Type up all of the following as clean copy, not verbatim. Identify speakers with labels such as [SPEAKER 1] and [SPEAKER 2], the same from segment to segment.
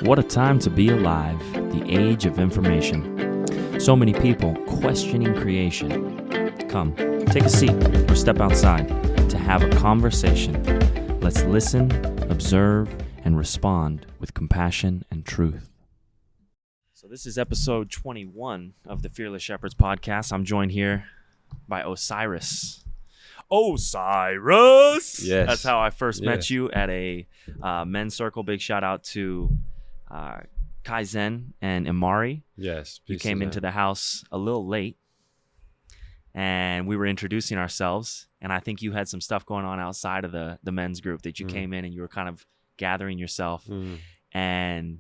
[SPEAKER 1] What a time to be alive, the age of information. So many people questioning creation. Come, take a seat or step outside to have a conversation. Let's listen, observe, and respond with compassion and truth. So this is episode 21 of the Fearless Shepherds podcast. I'm joined here by Osiris. Osiris!
[SPEAKER 2] Yes.
[SPEAKER 1] That's how I first met you at a men's circle. Big shout out to Kaizen and Imari.
[SPEAKER 2] Yes.
[SPEAKER 1] You came into the house a little late, and we were introducing ourselves, and I think you had some stuff going on outside of the men's group that you came in and you were kind of gathering yourself. And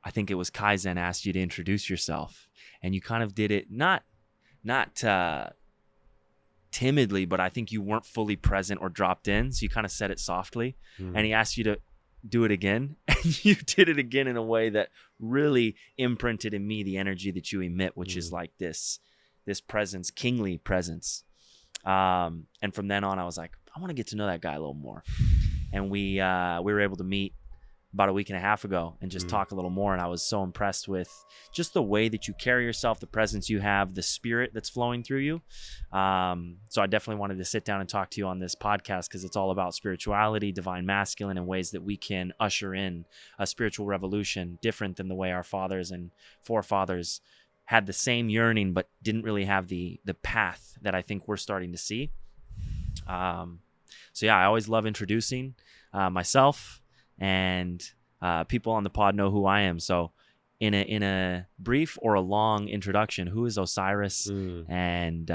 [SPEAKER 1] I think it was Kaizen asked you to introduce yourself, and you kind of did it not timidly, but I think you weren't fully present or dropped in, so you kind of said it softly. And he asked you to do it again, and you did it again in a way that really imprinted in me the energy that you emit, which is like this presence, kingly presence. And from then on, I was like, I want to get to know that guy a little more. And we were able to meet about a week and a half ago and just talk a little more. And I was so impressed with just the way that you carry yourself, the presence you have, the spirit that's flowing through you. So I definitely wanted to sit down and talk to you on this podcast because it's all about spirituality, divine masculine, and ways that we can usher in a spiritual revolution different than the way our fathers and forefathers had the same yearning, but didn't really have the path that I think we're starting to see. So yeah, I always love introducing myself, and people on the pod know who I am. So in a brief or a long introduction, who is Osiris, and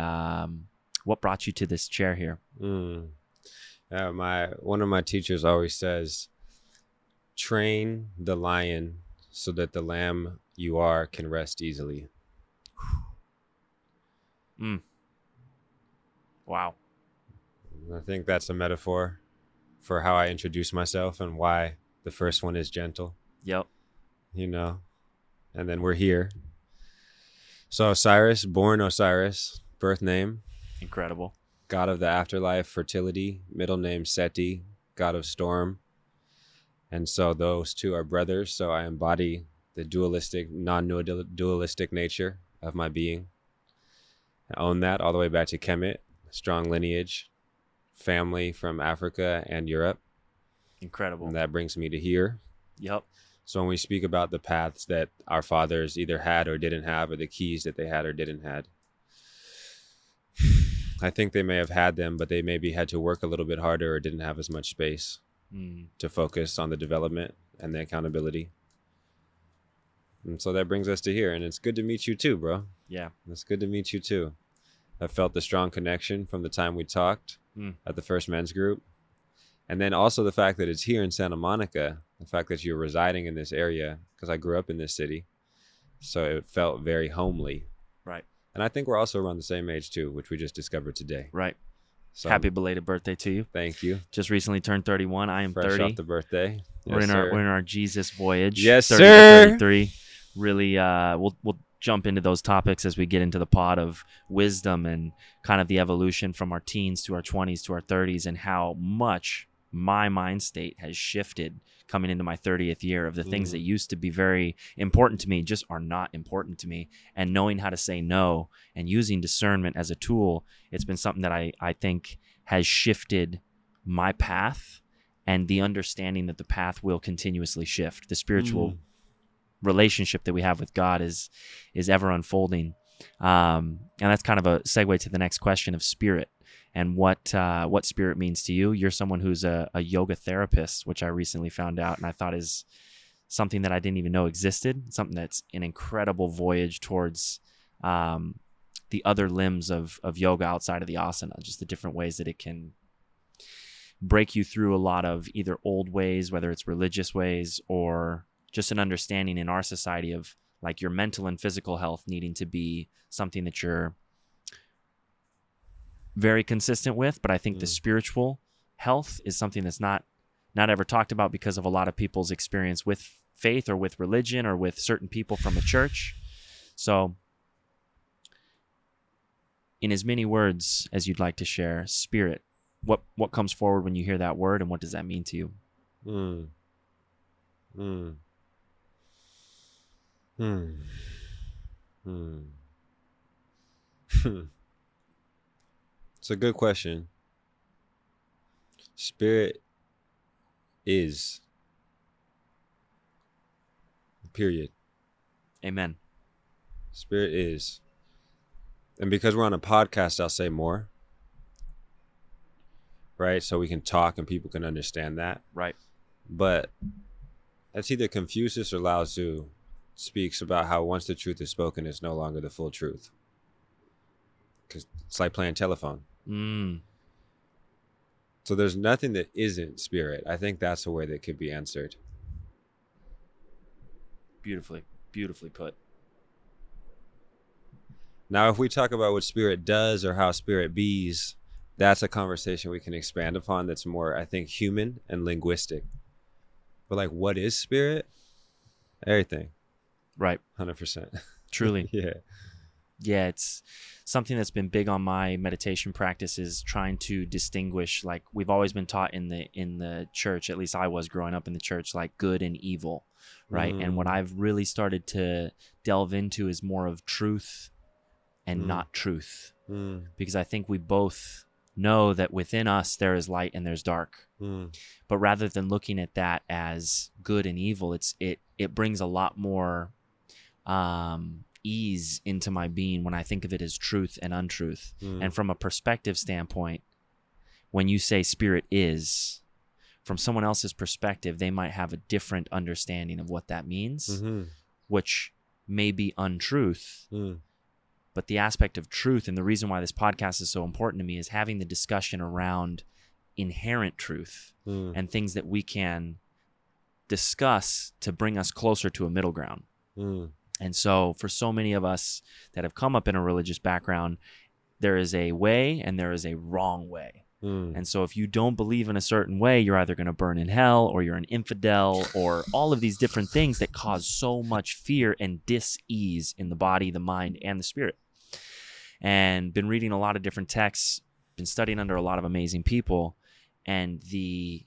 [SPEAKER 1] what brought you to this chair here?
[SPEAKER 2] One of my teachers always says, train the lion so that the lamb you are can rest easily.
[SPEAKER 1] Wow.
[SPEAKER 2] I think that's a metaphor for how I introduce myself and why the first one is gentle.
[SPEAKER 1] Yep.
[SPEAKER 2] You know, and then we're here. So Osiris, born Osiris, birth name.
[SPEAKER 1] Incredible.
[SPEAKER 2] God of the afterlife, fertility, middle name Seti, God of storm. And so those two are brothers. So I embody the dualistic, non-dualistic nature of my being. I own that all the way back to Kemet, strong lineage, family from Africa and Europe.
[SPEAKER 1] Incredible.
[SPEAKER 2] And that brings me to here.
[SPEAKER 1] Yep.
[SPEAKER 2] So when we speak about the paths that our fathers either had or didn't have, or the keys that they had or didn't had, I think they may have had them, but they maybe had to work a little bit harder or didn't have as much space to focus on the development and the accountability. And so that brings us to here. And it's good to meet you too, bro.
[SPEAKER 1] Yeah.
[SPEAKER 2] It's good to meet you too. I felt the strong connection from the time we talked at the first men's group. And then also the fact that it's here in Santa Monica, the fact that you're residing in this area, because I grew up in this city. So it felt very homely.
[SPEAKER 1] Right.
[SPEAKER 2] And I think we're also around the same age too, which we just discovered today.
[SPEAKER 1] Right.
[SPEAKER 2] So
[SPEAKER 1] happy belated birthday to you.
[SPEAKER 2] Thank you.
[SPEAKER 1] Just recently turned 31. I am
[SPEAKER 2] Fresh
[SPEAKER 1] 30.
[SPEAKER 2] off the birthday.
[SPEAKER 1] We're in our Jesus voyage.
[SPEAKER 2] Yes,
[SPEAKER 1] 30 to
[SPEAKER 2] sir.
[SPEAKER 1] 33. Really, we'll jump into those topics as we get into the pod of wisdom and kind of the evolution from our teens to our 20s to our 30s, and how much my mind state has shifted coming into my 30th year of the things that used to be very important to me just are not important to me. And knowing how to say no and using discernment as a tool, it's been something that I think has shifted my path, and the understanding that the path will continuously shift. The spiritual relationship that we have with God is ever unfolding. And that's kind of a segue to the next question of spirit and what spirit means to you. You're someone who's a yoga therapist, which I recently found out, and I thought is something that I didn't even know existed, something that's an incredible voyage towards the other limbs of yoga outside of the asana, just the different ways that it can break you through a lot of either old ways, whether it's religious ways, or just an understanding in our society of like your mental and physical health needing to be something that you're very consistent with. But I think the spiritual health is something that's not ever talked about because of a lot of people's experience with faith or with religion or with certain people from a church. So in as many words as you'd like to share, spirit, what comes forward when you hear that word, and what does that mean to you?
[SPEAKER 2] Hmm. Hmm. It's a good question. Spirit is, period.
[SPEAKER 1] Amen.
[SPEAKER 2] Spirit is. And because we're on a podcast, I'll say more, right? So we can talk and people can understand that.
[SPEAKER 1] Right.
[SPEAKER 2] But that's either Confucius or Lao Tzu speaks about how once the truth is spoken, it's no longer the full truth. Because it's like playing telephone.
[SPEAKER 1] Mm.
[SPEAKER 2] So there's nothing that isn't spirit. I think that's a way that could be answered.
[SPEAKER 1] Beautifully put.
[SPEAKER 2] Now, if we talk about what spirit does or how spirit bees, that's a conversation we can expand upon that's more, I think, human and linguistic. But like, what is spirit? Everything.
[SPEAKER 1] Right.
[SPEAKER 2] 100%.
[SPEAKER 1] Truly.
[SPEAKER 2] Yeah.
[SPEAKER 1] Yeah, it's something that's been big on my meditation practice, is trying to distinguish, like we've always been taught in the church, at least I was growing up in the church, like good and evil, right? And what I've really started to delve into is more of truth and not truth, because I think we both know that within us there is light and there's dark. But rather than looking at that as good and evil, it brings a lot more ease into my being when I think of it as truth and untruth. And from a perspective standpoint, when you say spirit is, from someone else's perspective, they might have a different understanding of what that means, which may be untruth. But the aspect of truth, and the reason why this podcast is so important to me, is having the discussion around inherent truth and things that we can discuss to bring us closer to a middle ground. And so for so many of us that have come up in a religious background, there is a way and there is a wrong way. And so if you don't believe in a certain way, you're either going to burn in hell, or you're an infidel, or all of these different things that cause so much fear and dis-ease in the body, the mind, and the spirit. And been reading a lot of different texts, been studying under a lot of amazing people. And the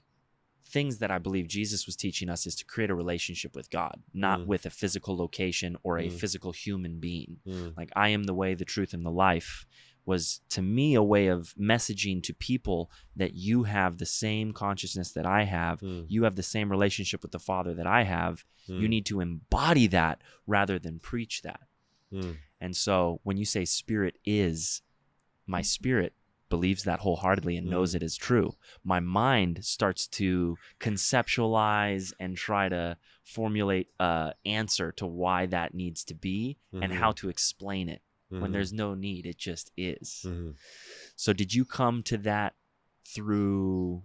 [SPEAKER 1] things that I believe Jesus was teaching us is to create a relationship with God, not with a physical location or a physical human being. Like, I am the way, the truth, and the life was, to me, a way of messaging to people that you have the same consciousness that I have. You have the same relationship with the Father that I have. You need to embody that rather than preach that. And so when you say spirit is, my spirit believes that wholeheartedly and knows it is true. My mind starts to conceptualize and try to formulate an answer to why that needs to be and how to explain it. When there's no need, it just is. So did you come to that through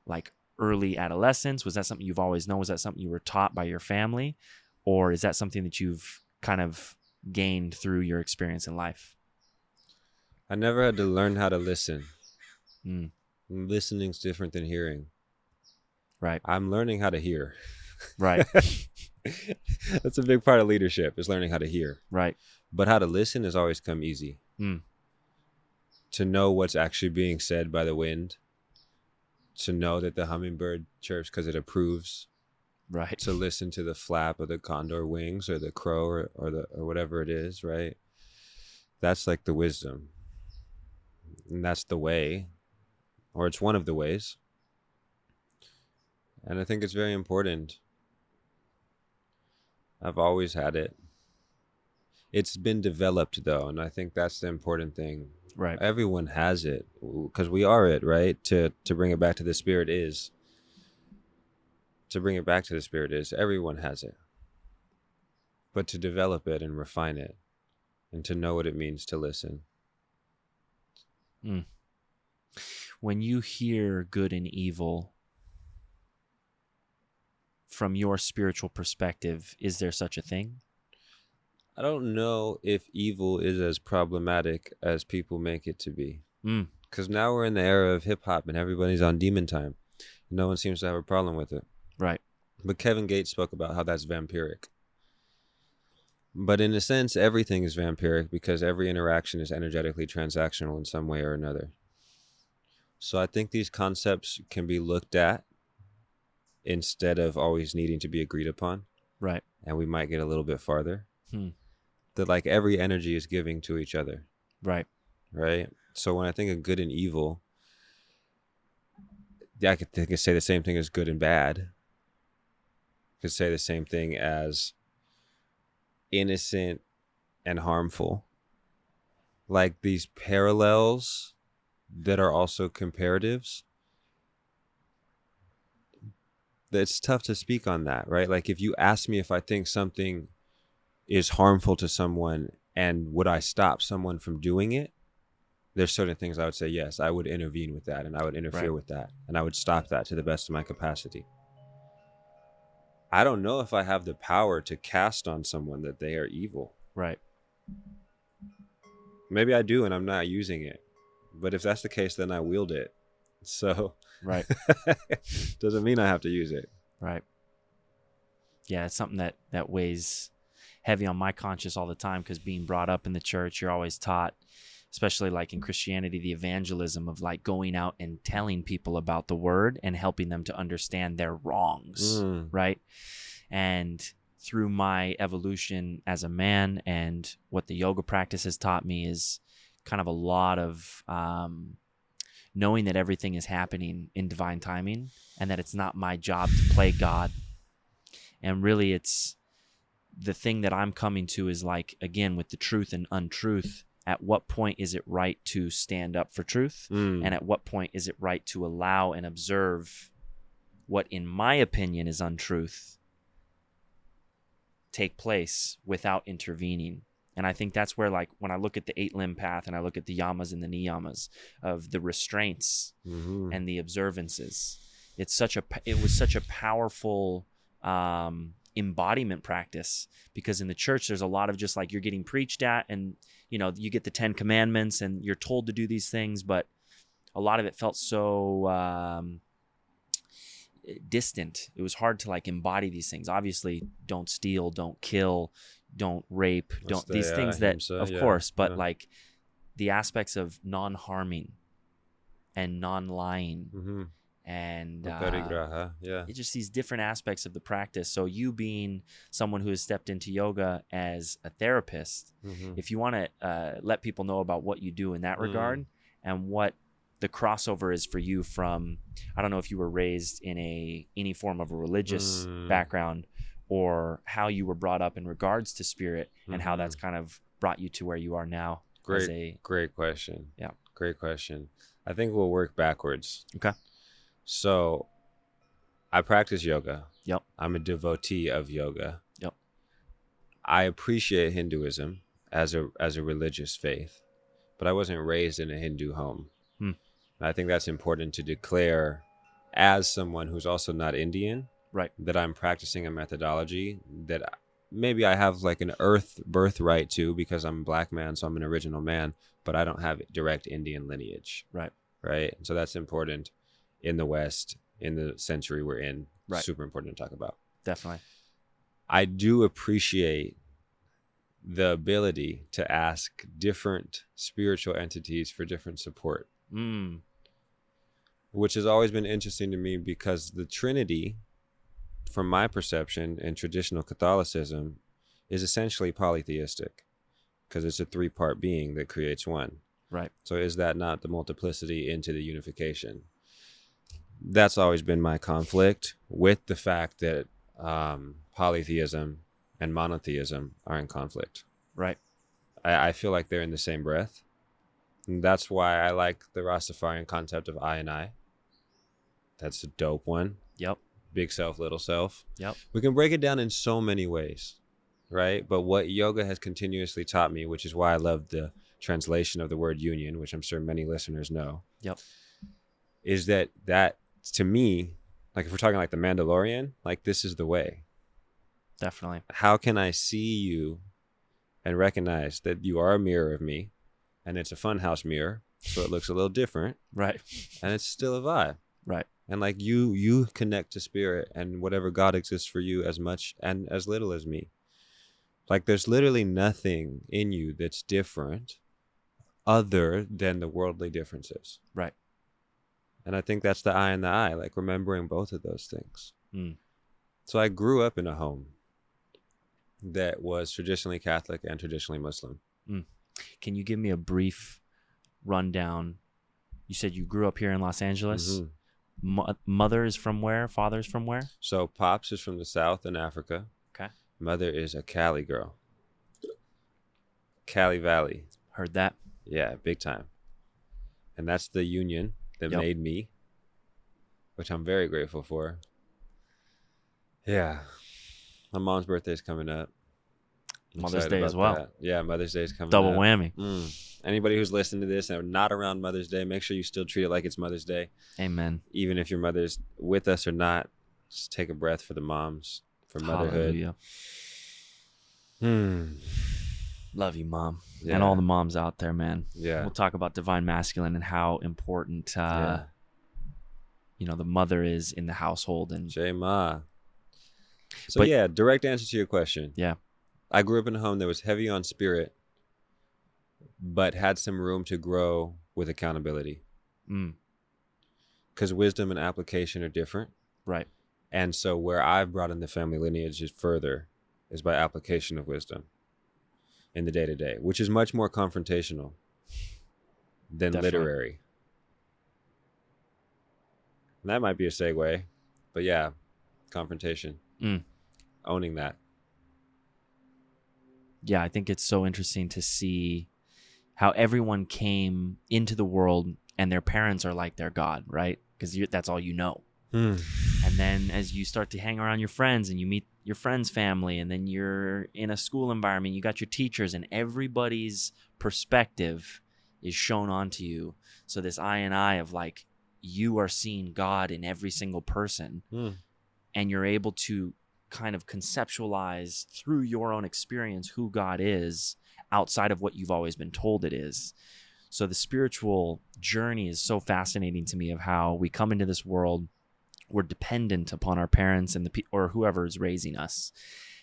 [SPEAKER 1] like early adolescence? Was that something you've always known? Was that something you were taught by your family? Or is that something that you've kind of gained through your experience in life?
[SPEAKER 2] I never had to learn how to listen. Listening's different than hearing.
[SPEAKER 1] Right.
[SPEAKER 2] I'm learning how to hear.
[SPEAKER 1] Right.
[SPEAKER 2] That's a big part of leadership, is learning how to hear.
[SPEAKER 1] Right.
[SPEAKER 2] But how to listen has always come easy. To know what's actually being said by the wind. To know that the hummingbird chirps because it approves.
[SPEAKER 1] Right.
[SPEAKER 2] To listen to the flap of the condor wings or the crow or whatever it is, right? That's like the wisdom. And that's the way, or it's one of the ways. And I think it's very important. I've always had it. It's been developed, though, and I think that's the important thing.
[SPEAKER 1] Right.
[SPEAKER 2] Everyone has it, because we are it, right? To bring it back to the spirit is. To bring it back to the spirit is, everyone has it. But to develop it and refine it, and to know what it means to listen.
[SPEAKER 1] When you hear good and evil, from your spiritual perspective, is there such a thing?
[SPEAKER 2] I don't know if evil is as problematic as people make it to be. Because now we're in the era of hip-hop and everybody's on demon time. No one seems to have a problem with it.
[SPEAKER 1] Right.
[SPEAKER 2] But Kevin Gates spoke about how that's vampiric. But in a sense, everything is vampiric because every interaction is energetically transactional in some way or another. So I think these concepts can be looked at instead of always needing to be agreed upon.
[SPEAKER 1] Right.
[SPEAKER 2] and we might get a little bit farther.
[SPEAKER 1] Hmm.
[SPEAKER 2] That like every energy is giving to each other.
[SPEAKER 1] Right.
[SPEAKER 2] Right. So when I think of good and evil, I could say the same thing as good and bad. Could say the same thing as innocent and harmful. Like these parallels that are also comparatives. It's tough to speak on that, right? Like if you ask me if I think something is harmful to someone and would I stop someone from doing it? There's certain things I would say, yes, I would intervene with that and I would interfere with that and I would stop that to the best of my capacity. I don't know if I have the power to cast on someone that they are evil.
[SPEAKER 1] Right.
[SPEAKER 2] Maybe I do and I'm not using it. But if that's the case, then I wield it. So
[SPEAKER 1] Right.
[SPEAKER 2] doesn't mean I have to use it.
[SPEAKER 1] Right. Yeah, it's something that weighs heavy on my conscience all the time, because being brought up in the church, you're always taught, especially like in Christianity, the evangelism of like going out and telling people about the word and helping them to understand their wrongs, right? And through my evolution as a man and what the yoga practice has taught me is kind of a lot of knowing that everything is happening in divine timing and that it's not my job to play God. And really it's the thing that I'm coming to is like, again, with the truth and untruth, at what point is it right to stand up for truth? And at what point is it right to allow and observe what, in my opinion, is untruth take place without intervening? And I think that's where, like, when I look at the 8-limb path and I look at the yamas and the niyamas of the restraints and the observances, it was such a powerful embodiment practice, because in the church there's a lot of just like you're getting preached at and you know you get the 10 commandments and you're told to do these things, but a lot of it felt so distant. It was hard to like embody these things. Obviously, don't steal, don't kill, don't rape, these things that himsa, of course, but like the aspects of non-harming and non-lying and it's just these different aspects of the practice. So you being someone who has stepped into yoga as a therapist, if you want to let people know about what you do in that regard and what the crossover is for you from, I don't know if you were raised in any form of a religious background or how you were brought up in regards to spirit and how that's kind of brought you to where you are now.
[SPEAKER 2] Great question.
[SPEAKER 1] Yeah.
[SPEAKER 2] Great question. I think we'll work backwards.
[SPEAKER 1] Okay.
[SPEAKER 2] So I practice yoga.
[SPEAKER 1] Yep.
[SPEAKER 2] I'm a devotee of yoga.
[SPEAKER 1] Yep.
[SPEAKER 2] I appreciate Hinduism as a religious faith, but I wasn't raised in a Hindu home. And I think that's important to declare as someone who's also not Indian,
[SPEAKER 1] right?
[SPEAKER 2] That I'm practicing a methodology that maybe I have like an birthright to because I'm a black man, so I'm an original man, but I don't have direct Indian lineage.
[SPEAKER 1] Right.
[SPEAKER 2] Right. So that's important in the West, in the century we're in.
[SPEAKER 1] Right.
[SPEAKER 2] Super important to talk about.
[SPEAKER 1] Definitely.
[SPEAKER 2] I do appreciate the ability to ask different spiritual entities for different support. Which has always been interesting to me because the Trinity, from my perception in traditional Catholicism, is essentially polytheistic because it's a 3-part being that creates one.
[SPEAKER 1] Right.
[SPEAKER 2] So is that not the multiplicity into the unification? That's always been my conflict with the fact that polytheism and monotheism are in conflict.
[SPEAKER 1] Right.
[SPEAKER 2] I feel like they're in the same breath. And that's why I like the Rastafarian concept of I and I. That's a dope one.
[SPEAKER 1] Yep.
[SPEAKER 2] Big self, little self.
[SPEAKER 1] Yep.
[SPEAKER 2] We can break it down in so many ways, right? But what yoga has continuously taught me, which is why I love the translation of the word union, which I'm sure many listeners know.
[SPEAKER 1] Yep.
[SPEAKER 2] Is that to me, like if we're talking like the Mandalorian, like this is the way.
[SPEAKER 1] Definitely.
[SPEAKER 2] How can I see you and recognize that you are a mirror of me, and it's a funhouse mirror, so it looks a little different.
[SPEAKER 1] Right.
[SPEAKER 2] And it's still a vibe.
[SPEAKER 1] Right.
[SPEAKER 2] And like you connect to spirit and whatever God exists for you as much and as little as me. Like there's literally nothing in you that's different other than the worldly differences.
[SPEAKER 1] Right.
[SPEAKER 2] And I think that's the I and the I, like remembering both of those things. So I grew up in a home that was traditionally Catholic and traditionally Muslim.
[SPEAKER 1] Can you give me a brief rundown? You said you grew up here in Los Angeles.
[SPEAKER 2] Mm-hmm.
[SPEAKER 1] Mother is from where? Father is from where?
[SPEAKER 2] So Pops is from the South in Africa.
[SPEAKER 1] Okay.
[SPEAKER 2] Mother is a Cali girl. Cali Valley.
[SPEAKER 1] Heard that.
[SPEAKER 2] Yeah, big time. And that's the union that made me, which I'm very grateful for. Yeah. My mom's birthday is coming up.
[SPEAKER 1] Mother's Day as well.
[SPEAKER 2] That. Yeah, Mother's Day is coming
[SPEAKER 1] Double
[SPEAKER 2] up.
[SPEAKER 1] whammy.
[SPEAKER 2] Anybody who's listening to this and are not around Mother's Day, make sure you still treat it like it's Mother's Day.
[SPEAKER 1] Amen.
[SPEAKER 2] Even if your mother's with us or not, just take a breath for the moms, for motherhood.
[SPEAKER 1] Hallelujah. Love you, Mom.
[SPEAKER 2] Yeah.
[SPEAKER 1] And all the moms out there, man.
[SPEAKER 2] Yeah.
[SPEAKER 1] We'll talk about divine masculine and how important, the mother is in the household. And
[SPEAKER 2] J-Ma. So, direct answer to your question.
[SPEAKER 1] Yeah.
[SPEAKER 2] I grew up in a home that was heavy on spirit, but had some room to grow with accountability. Because wisdom and application are different.
[SPEAKER 1] Right.
[SPEAKER 2] And so where I've brought in the family lineage further is by application of wisdom in the day-to-day, which is much more confrontational than literary. And that might be a segue, but yeah, confrontation. Owning that.
[SPEAKER 1] Yeah, I think it's so interesting to see how everyone came into the world and their parents are like their God, right? Because that's all you know. And then as you start to hang around your friends and you meet your friends' family, and then you're in a school environment, you got your teachers, and everybody's perspective is shown onto you. So this I of like, you are seeing God in every single person, and you're able to kind of conceptualize through your own experience who God is outside of what you've always been told it is. So the spiritual journey is so fascinating to me, of how we come into this world, we're dependent upon our parents and or whoever is raising us.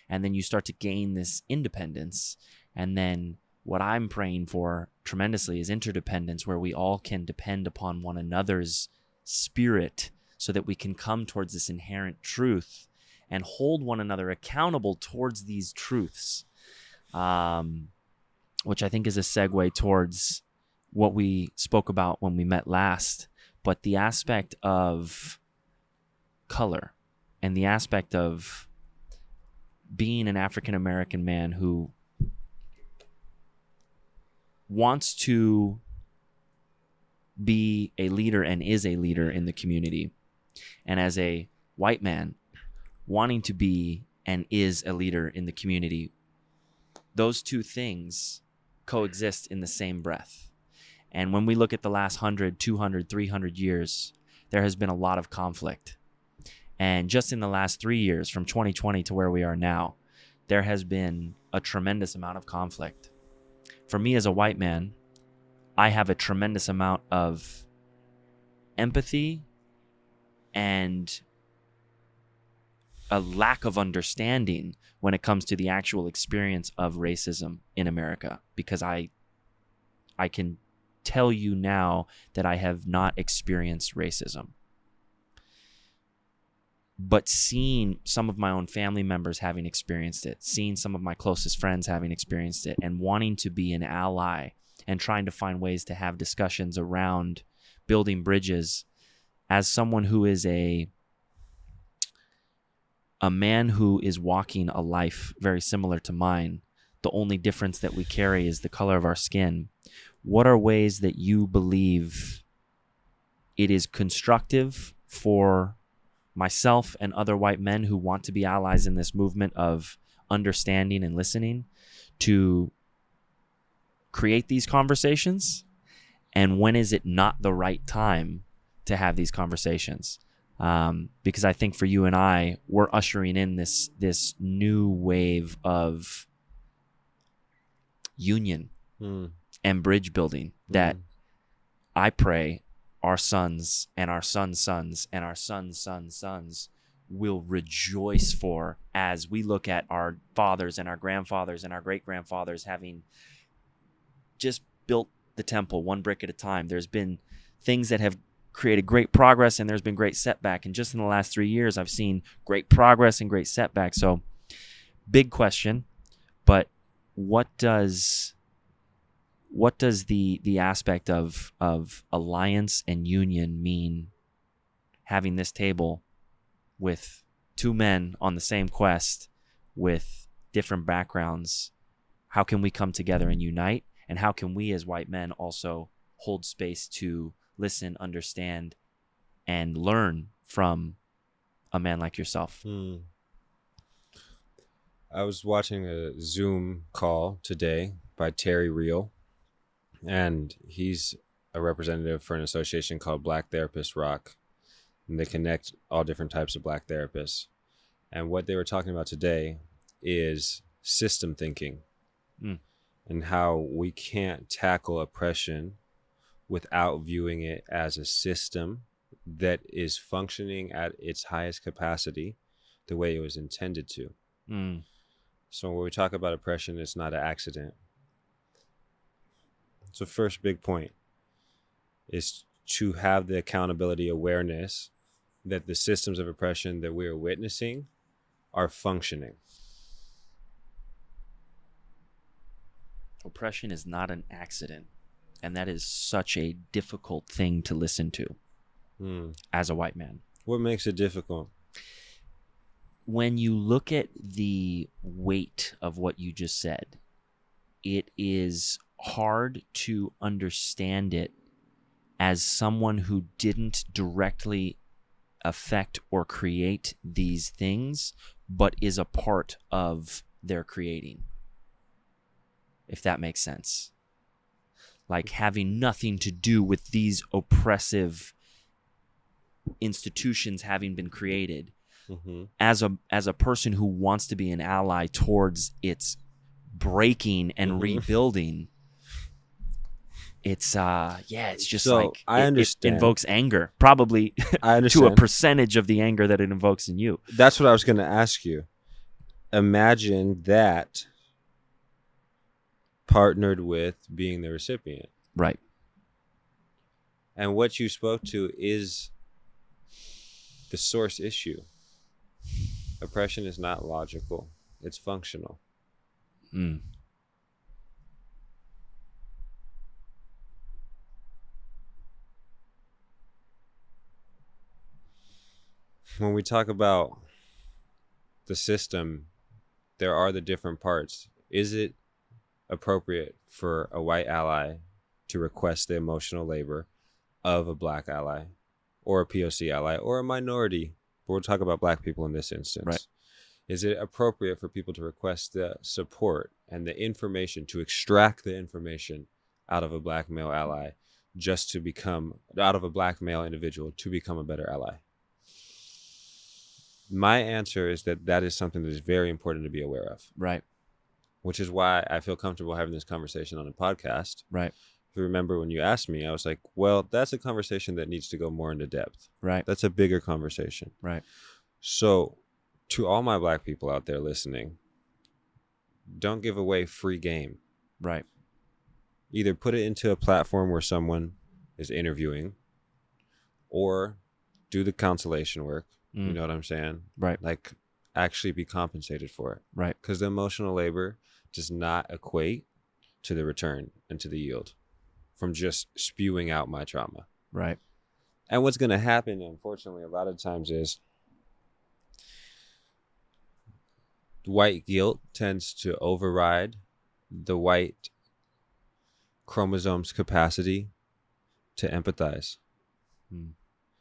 [SPEAKER 1] And then you start to gain this independence. And then what I'm praying for tremendously is interdependence, where we all can depend upon one another's spirit so that we can come towards this inherent truth and hold one another accountable towards these truths, which I think is a segue towards what we spoke about when we met last, but the aspect of color and the aspect of being an African-American man who wants to be a leader and is a leader in the community, and as a white man wanting to be and is a leader in the community. Those two things coexist in the same breath. And when we look at the last 100, 200, 300 years, there has been a lot of conflict. And just in the last 3 years, from 2020 to where we are now, there has been a tremendous amount of conflict. For me as a white man, I have a tremendous amount of empathy and a lack of understanding when it comes to the actual experience of racism in America, because I can tell you now that I have not experienced racism. But seeing some of my own family members having experienced it, seeing some of my closest friends having experienced it, and wanting to be an ally and trying to find ways to have discussions around building bridges, as someone who is a man who is walking a life very similar to mine, the only difference that we carry is the color of our skin. What are ways that you believe it is constructive for myself and other white men who want to be allies in this movement of understanding and listening to create these conversations? And when is it not the right time to have these conversations? Because I think for you and I, we're ushering in this new wave of union and bridge building that I pray our sons and our sons' sons and our sons' sons' sons will rejoice for, as we look at our fathers and our grandfathers and our great-grandfathers having just built the temple one brick at a time. There's been things that have created great progress, and there's been great setback. And just in the last 3 years, I've seen great progress and great setback. So big question, what does the aspect of alliance and union mean, having this table with two men on the same quest with different backgrounds? How can we come together and unite? And how can we as white men also hold space to listen, understand, and learn from a man like yourself?
[SPEAKER 2] I was watching a Zoom call today by Terry Real, and he's a representative for an association called Black Therapists Rock, and they connect all different types of Black therapists. And what they were talking about today is system thinking, and how we can't tackle oppression without viewing it as a system that is functioning at its highest capacity the way it was intended to. So when we talk about oppression, it's not an accident. So first big point is to have the accountability awareness that the systems of oppression that we are witnessing are functioning.
[SPEAKER 1] Oppression is not an accident. And that is such a difficult thing to listen to as a white man.
[SPEAKER 2] What makes it difficult?
[SPEAKER 1] When you look at the weight of what you just said, it is hard to understand it as someone who didn't directly affect or create these things, but is a part of their creating. If that makes sense. Like having nothing to do with these oppressive institutions having been created. As a person who wants to be an ally towards its breaking and rebuilding, it's it's just
[SPEAKER 2] so
[SPEAKER 1] like
[SPEAKER 2] I understand.
[SPEAKER 1] It invokes anger, probably to a percentage of the anger that it invokes in you.
[SPEAKER 2] That's what I was going to ask you. Imagine that partnered with being the recipient.
[SPEAKER 1] Right.
[SPEAKER 2] And what you spoke to is the source issue. Oppression is not logical. It's functional.
[SPEAKER 1] Mm.
[SPEAKER 2] When we talk about the system, there are the different parts. Is it appropriate for a white ally to request the emotional labor of a black ally or a POC ally or a minority? But we'll talk about black people in this instance.
[SPEAKER 1] Right.
[SPEAKER 2] Is it appropriate for people to request the support and the information, to extract the information out of a black male ally just to become, out of a black male individual to become a better ally? My answer is that that is something that is very important to be aware of.
[SPEAKER 1] Right.
[SPEAKER 2] Which is why I feel comfortable having this conversation on a podcast.
[SPEAKER 1] Right.
[SPEAKER 2] If you remember when you asked me, I was like, well, that's a conversation that needs to go more into depth.
[SPEAKER 1] Right.
[SPEAKER 2] That's a bigger conversation.
[SPEAKER 1] Right.
[SPEAKER 2] So to all my black people out there listening, don't give away free game.
[SPEAKER 1] Right.
[SPEAKER 2] Either put it into a platform where someone is interviewing, or do the consolation work. You know what I'm saying?
[SPEAKER 1] Right.
[SPEAKER 2] Like actually be compensated for it.
[SPEAKER 1] Right.
[SPEAKER 2] Because the emotional labor does not equate to the return and to the yield from just spewing out my trauma.
[SPEAKER 1] Right.
[SPEAKER 2] And what's going to happen, unfortunately, a lot of times is white guilt tends to override the white chromosome's capacity to empathize.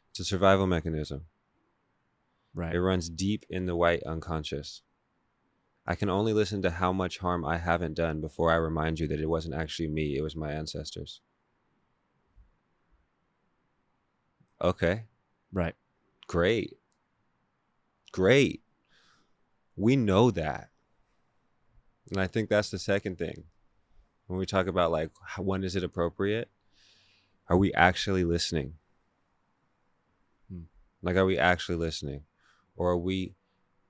[SPEAKER 2] It's a survival mechanism.
[SPEAKER 1] Right.
[SPEAKER 2] It runs deep in the white unconscious. I can only listen to how much harm I haven't done before I remind you that it wasn't actually me, it was my ancestors. Okay.
[SPEAKER 1] Right.
[SPEAKER 2] Great. We know that. And I think that's the second thing. When we talk about like, when is it appropriate? Are we actually listening? Like, are we actually listening? Or are we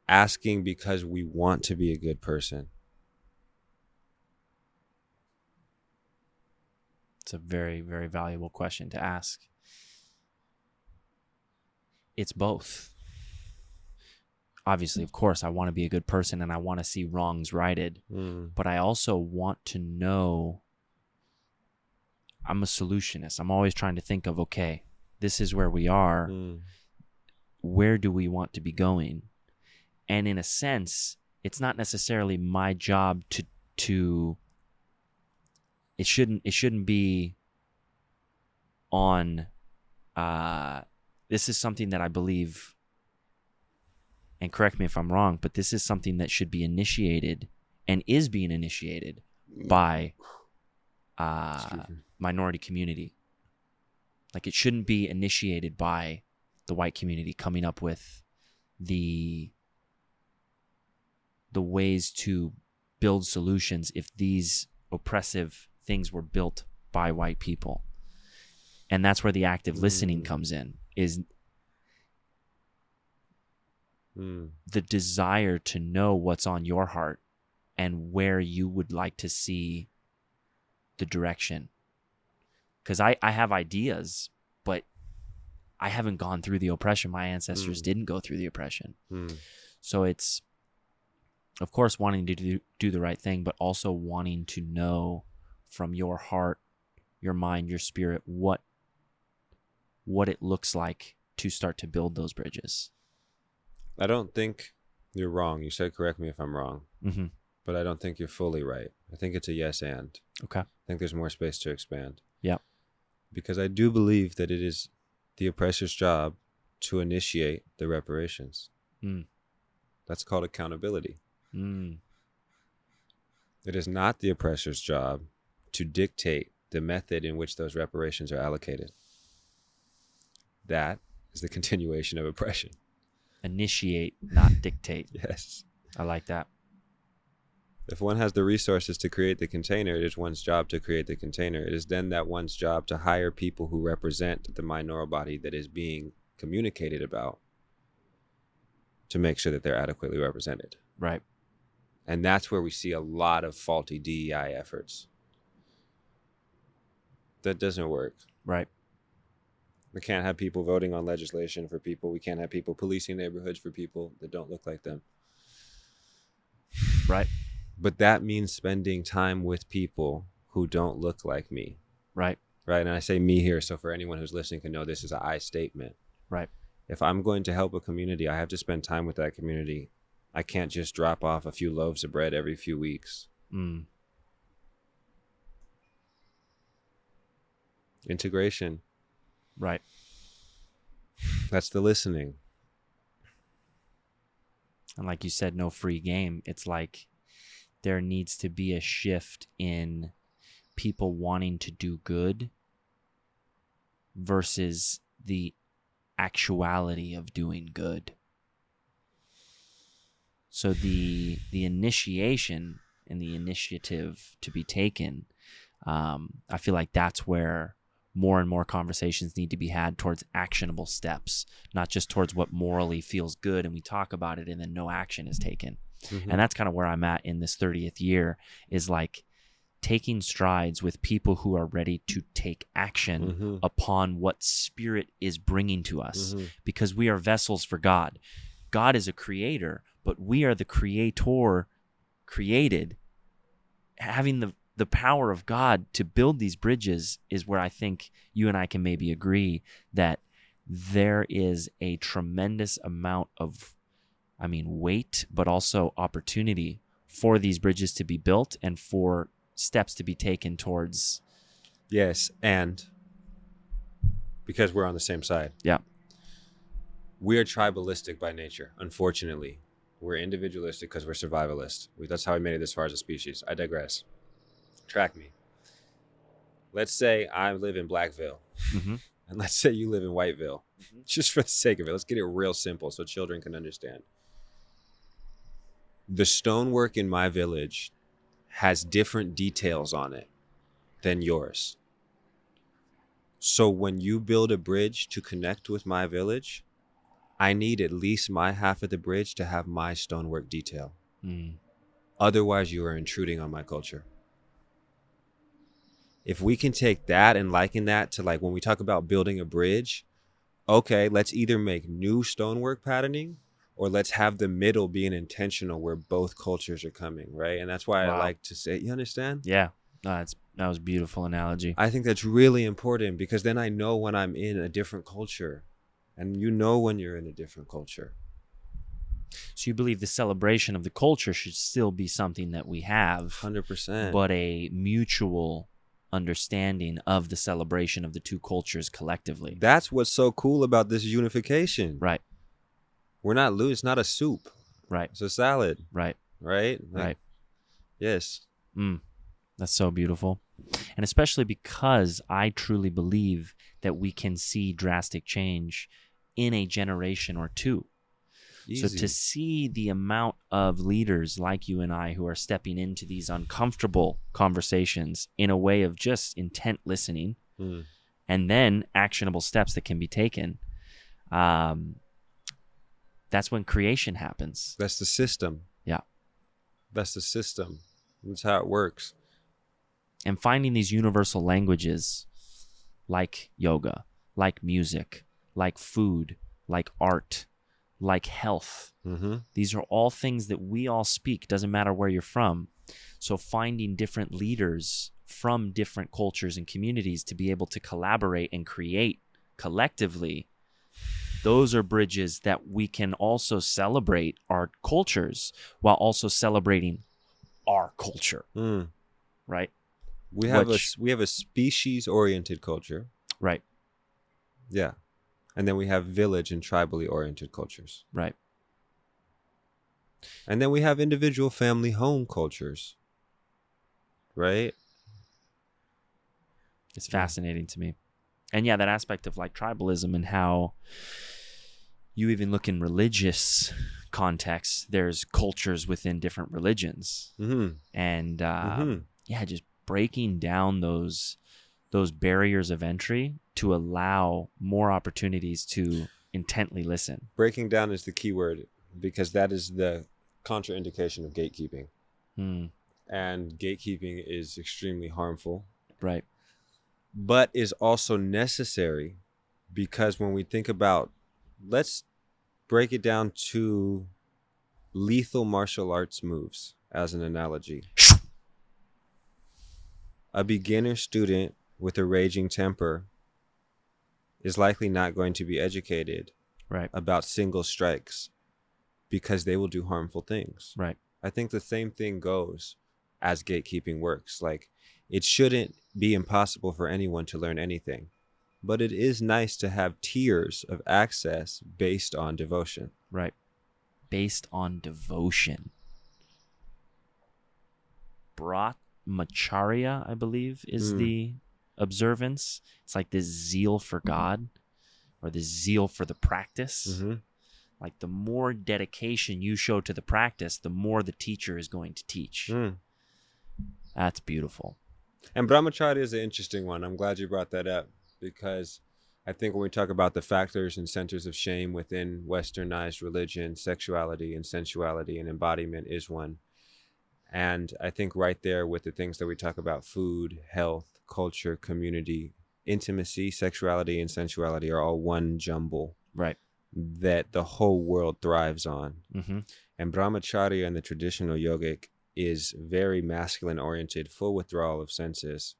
[SPEAKER 2] asking because we want to be a good person?
[SPEAKER 1] It's a very, very valuable question to ask. It's both. obviously, of course, I want to be a good person and I want to see wrongs righted. But I also want to know, I'm a solutionist. I'm always trying to think of, okay, this is where we are. Where do we want to be going? And in a sense, it's not necessarily my job to it shouldn't be on this is something that I believe, and correct me if I'm wrong, but this is something that should be initiated and is being initiated by minority community. Like, it shouldn't be initiated by the white community coming up with the ways to build solutions if these oppressive things were built by white people. And that's where the active listening comes in, is the desire to know what's on your heart and where you would like to see the direction. Because I have ideas, but I haven't gone through the oppression. My ancestors didn't go through the oppression. So it's, of course, wanting to do the right thing, but also wanting to know from your heart, your mind, your spirit, what it looks like to start to build those bridges.
[SPEAKER 2] I don't think you're wrong. You said, correct me if I'm wrong, but I don't think you're fully right. I think it's a yes and.
[SPEAKER 1] Okay.
[SPEAKER 2] I think there's more space to expand.
[SPEAKER 1] Yeah.
[SPEAKER 2] Because I do believe that it is the oppressor's job to initiate the reparations. That's called accountability. It is not the oppressor's job to dictate the method in which those reparations are allocated. That is the continuation of oppression.
[SPEAKER 1] Initiate, not dictate.
[SPEAKER 2] Yes.
[SPEAKER 1] I like that.
[SPEAKER 2] If one has the resources to create the container, it is one's job to create the container. It is then that one's job to hire people who represent the minority body that is being communicated about to make sure that they're adequately represented.
[SPEAKER 1] Right.
[SPEAKER 2] And that's where we see a lot of faulty DEI efforts. That doesn't work.
[SPEAKER 1] Right.
[SPEAKER 2] We can't have people voting on legislation for people. We can't have people policing neighborhoods for people that don't look like them.
[SPEAKER 1] Right.
[SPEAKER 2] But that means spending time with people who don't look like me.
[SPEAKER 1] Right.
[SPEAKER 2] Right. And I say me here, so for anyone who's listening can know this is an I statement.
[SPEAKER 1] Right.
[SPEAKER 2] If I'm going to help a community, I have to spend time with that community. I can't just drop off a few loaves of bread every few weeks. Integration.
[SPEAKER 1] Right.
[SPEAKER 2] That's the listening.
[SPEAKER 1] And like you said, no free game. It's like there needs to be a shift in people wanting to do good versus the actuality of doing good. So the initiation and the initiative to be taken, I feel like that's where more and more conversations need to be had towards actionable steps, not just towards what morally feels good and we talk about it and then no action is taken. And that's kind of where I'm at in this 30th year, is like taking strides with people who are ready to take action upon what Spirit is bringing to us, because we are vessels for God. God is a creator, but we are the creator created. Having the power of God to build these bridges is where I think you and I can maybe agree that there is a tremendous amount of, weight, but also opportunity for these bridges to be built and for steps to be taken towards.
[SPEAKER 2] Yes, and because we're on the same side.
[SPEAKER 1] Yeah.
[SPEAKER 2] We are tribalistic by nature, unfortunately. We're individualistic because we're survivalists. That's how we made it this far as a species. I digress. Track me. Let's say I live in Blackville, and let's say you live in Whiteville. Just for the sake of it, let's get it real simple so children can understand. The stonework in my village has different details on it than yours. So when you build a bridge to connect with my village, I need at least my half of the bridge to have my stonework detail. Otherwise, you are intruding on my culture. If we can take that and liken that to, like, when we talk about building a bridge, okay, let's either make new stonework patterning or let's have the middle being intentional where both cultures are coming, right? And that's why I
[SPEAKER 1] Wow.
[SPEAKER 2] like to say, you understand?
[SPEAKER 1] Yeah. No, that was a beautiful analogy.
[SPEAKER 2] I think that's really important, because then I know when I'm in a different culture, and you know when you're in a different culture.
[SPEAKER 1] So you believe the celebration of the culture should still be something that we have,
[SPEAKER 2] 100%.
[SPEAKER 1] but a mutual understanding of the celebration of the two cultures collectively.
[SPEAKER 2] That's what's so cool about this unification.
[SPEAKER 1] Right.
[SPEAKER 2] We're not loose. It's not a soup.
[SPEAKER 1] Right.
[SPEAKER 2] It's a salad.
[SPEAKER 1] Right.
[SPEAKER 2] Right? Like,
[SPEAKER 1] Right.
[SPEAKER 2] Yes.
[SPEAKER 1] That's so beautiful. And especially because I truly believe that we can see drastic change in a generation or two.
[SPEAKER 2] Easy.
[SPEAKER 1] So to see the amount of leaders like you and I who are stepping into these uncomfortable conversations in a way of just intent listening and then actionable steps that can be taken, that's when creation happens.
[SPEAKER 2] That's the system.
[SPEAKER 1] Yeah.
[SPEAKER 2] That's the system. That's how it works.
[SPEAKER 1] And finding these universal languages like yoga, like music, like food, like art, like health. These are all things that we all speak. Doesn't matter where you're from. So finding different leaders from different cultures and communities to be able to collaborate and create collectively, those are bridges that we can also celebrate our cultures while also celebrating our culture. Right?
[SPEAKER 2] We have a species-oriented culture.
[SPEAKER 1] Right.
[SPEAKER 2] Yeah. And then we have village and tribally oriented cultures.
[SPEAKER 1] Right.
[SPEAKER 2] And then we have individual family home cultures. Right?
[SPEAKER 1] It's fascinating to me. And yeah, that aspect of like tribalism and how you even look in religious contexts, there's cultures within different religions. And yeah, just breaking down those barriers of entry to allow more opportunities to intently listen.
[SPEAKER 2] Breaking down is the key word, because that is the contraindication of gatekeeping. And gatekeeping is extremely harmful.
[SPEAKER 1] Right.
[SPEAKER 2] But is also necessary, because when we think about, let's break it down to lethal martial arts moves as an analogy. A beginner student with a raging temper is likely not going to be educated about single strikes, because they will do harmful things.
[SPEAKER 1] Right.
[SPEAKER 2] I think the same thing goes as gatekeeping works. Like, it shouldn't be impossible for anyone to learn anything, but it is nice to have tiers of access based on devotion.
[SPEAKER 1] Right. Based on devotion. Brahmacharya, I believe, is the observance. It's like this zeal for God, or this zeal for the practice. Like, the more dedication you show to the practice, the more the teacher is going to teach. That's beautiful.
[SPEAKER 2] And Brahmacharya is an interesting one. I'm glad you brought that up, because I think when we talk about the factors and centers of shame within westernized religion, sexuality and sensuality and embodiment is one. And I think right there with the things that we talk about, food, health, culture, community, intimacy, sexuality, and sensuality are all one jumble.
[SPEAKER 1] Right.
[SPEAKER 2] That the whole world thrives on. And Brahmacharya in the traditional yogic is very masculine oriented, full withdrawal of senses.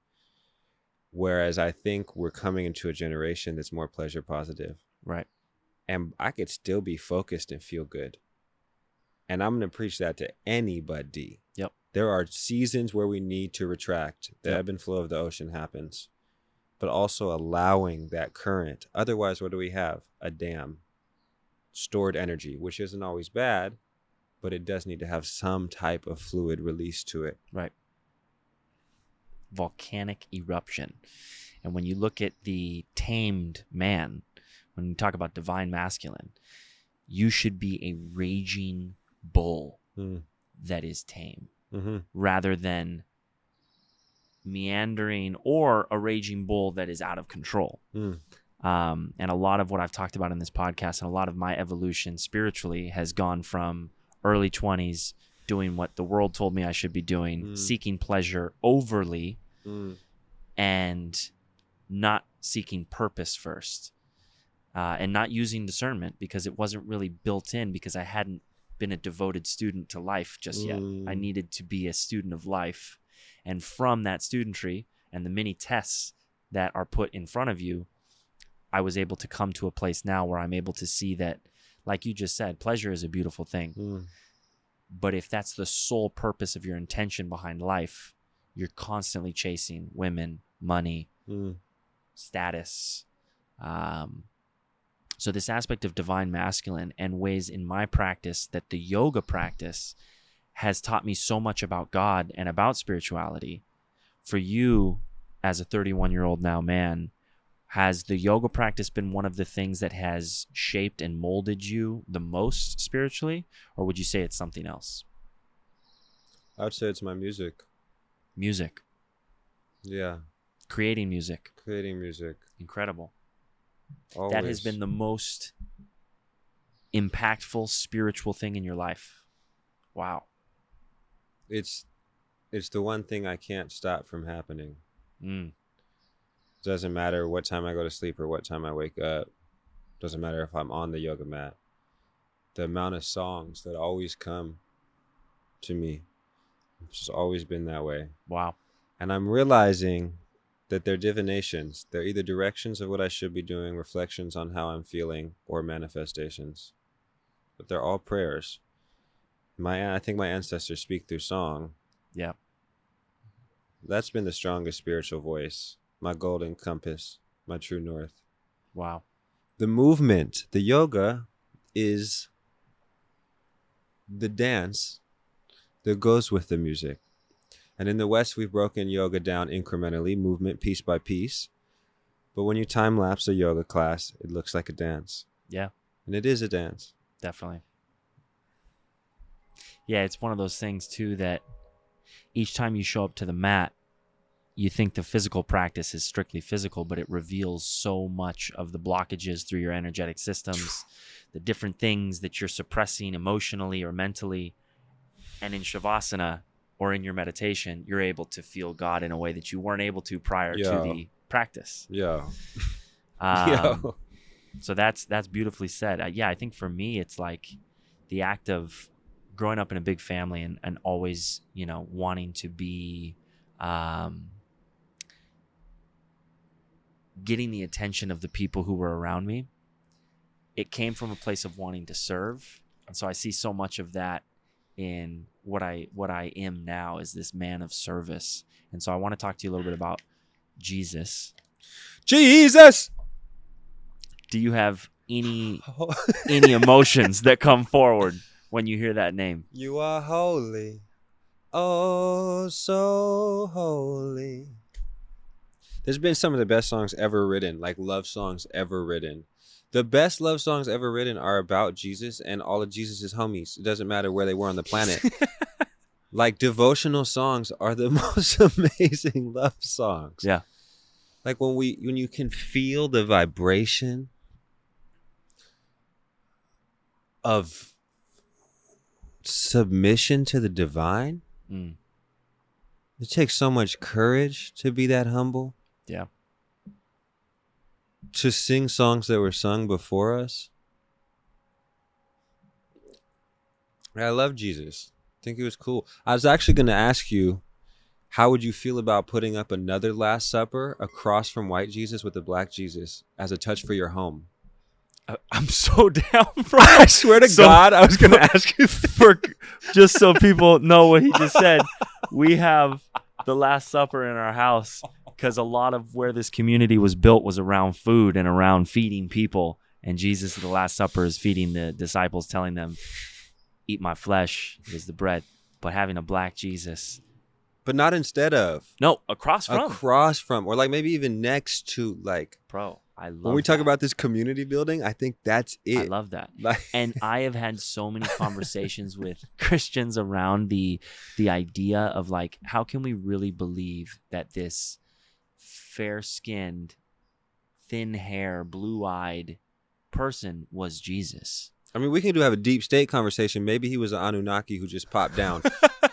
[SPEAKER 2] Whereas I think we're coming into a generation that's more pleasure positive.
[SPEAKER 1] Right.
[SPEAKER 2] And I could still be focused and feel good. And I'm going to preach that to anybody.
[SPEAKER 1] Yep.
[SPEAKER 2] There are seasons where we need to retract. The ebb and flow of the ocean happens. But also allowing that current. Otherwise, what do we have? A dam. Stored energy, which isn't always bad, but it does need to have some type of fluid release to it.
[SPEAKER 1] Right. Volcanic eruption. And when you look at the tamed man, when you talk about divine masculine, you should be a raging bull that is tame, rather than meandering or a raging bull that is out of control. And a lot of what I've talked about in this podcast and a lot of my evolution spiritually has gone from early 20s doing what the world told me I should be doing, seeking pleasure overly and not seeking purpose first. and not using discernment because it wasn't really built in because I hadn't been a devoted student to life just yet. I needed to be a student of life. And from that studentry and the many tests that are put in front of you, I was able to come to a place now where I'm able to see that, like you just said, pleasure is a beautiful thing. But if that's the sole purpose of your intention behind life, you're constantly chasing women, money, status. So this aspect of divine masculine and ways in my practice that the yoga practice has taught me so much about God and about spirituality. For you, as a 31-year-old now man, has the yoga practice been one of the things that has shaped and molded you the most spiritually? Or would you say it's something else?
[SPEAKER 2] I would say it's my music.
[SPEAKER 1] Music.
[SPEAKER 2] Yeah.
[SPEAKER 1] Creating music.
[SPEAKER 2] Creating music.
[SPEAKER 1] Incredible.
[SPEAKER 2] Always.
[SPEAKER 1] That has been the most impactful spiritual thing in your life. Wow.
[SPEAKER 2] It's the one thing I can't stop from happening. Doesn't matter what time I go to sleep or what time I wake up. Doesn't matter if I'm on the yoga mat. The amount of songs that always come to me, it's just always been that way.
[SPEAKER 1] Wow.
[SPEAKER 2] And I'm realizing that they're divinations. They're either directions of what I should be doing, reflections on how I'm feeling, or manifestations. But they're all prayers. I think my ancestors speak through song.
[SPEAKER 1] Yeah.
[SPEAKER 2] That's been the strongest spiritual voice. My golden compass, my true north.
[SPEAKER 1] Wow.
[SPEAKER 2] The movement, the yoga, is the dance that goes with the music. And in the West, we've broken yoga down incrementally, movement piece by piece. But when you time-lapse a yoga class, it looks like a dance.
[SPEAKER 1] Yeah.
[SPEAKER 2] And it is a dance.
[SPEAKER 1] Definitely. Yeah, it's one of those things, too, that each time you show up to the mat, you think the physical practice is strictly physical, but it reveals so much of the blockages through your energetic systems, the different things that you're suppressing emotionally or mentally. And in Shavasana or in your meditation, you're able to feel God in a way that you weren't able to prior to the practice.
[SPEAKER 2] Yeah.
[SPEAKER 1] So that's beautifully said. I think for me, it's like the act of growing up in a big family and always, wanting to be getting the attention of the people who were around me. It came from a place of wanting to serve. And so I see so much of that in what I am now as this man of service. And so I want to talk to you a little bit about Jesus.
[SPEAKER 2] Jesus!
[SPEAKER 1] Do you have any emotions that come forward when you hear that name?
[SPEAKER 2] You are holy. Oh, so holy. There's been some of the best songs ever written, like love songs ever written. The best love songs ever written are about Jesus and all of Jesus' homies. It doesn't matter where they were on the planet. Like devotional songs are the most amazing love songs.
[SPEAKER 1] Yeah.
[SPEAKER 2] Like when you can feel the vibration of submission to the divine. It takes so much courage to be that humble.
[SPEAKER 1] Yeah.
[SPEAKER 2] To sing songs that were sung before us. I love Jesus. I think it was cool. I was actually going to ask you, how would you feel about putting up another Last Supper across from white Jesus with the black Jesus as a touch for your home?
[SPEAKER 1] I'm so down, bro.
[SPEAKER 2] I swear to God, I was going to ask you
[SPEAKER 1] for just so people know what he just said. We have the Last Supper in our house because a lot of where this community was built was around food and around feeding people. And Jesus at the Last Supper is feeding the disciples, telling them, eat my flesh is the bread. But having a black Jesus.
[SPEAKER 2] But not instead of.
[SPEAKER 1] No, across from.
[SPEAKER 2] Across from. Or like maybe even next to like.
[SPEAKER 1] Bro, I love
[SPEAKER 2] when we talk about this community building, I think that's it.
[SPEAKER 1] I love that. And I have had so many conversations with Christians around the idea of like, how can we really believe that this fair-skinned, thin hair, blue-eyed person was Jesus?
[SPEAKER 2] I mean, we can have a deep state conversation. Maybe he was an Anunnaki who just popped down.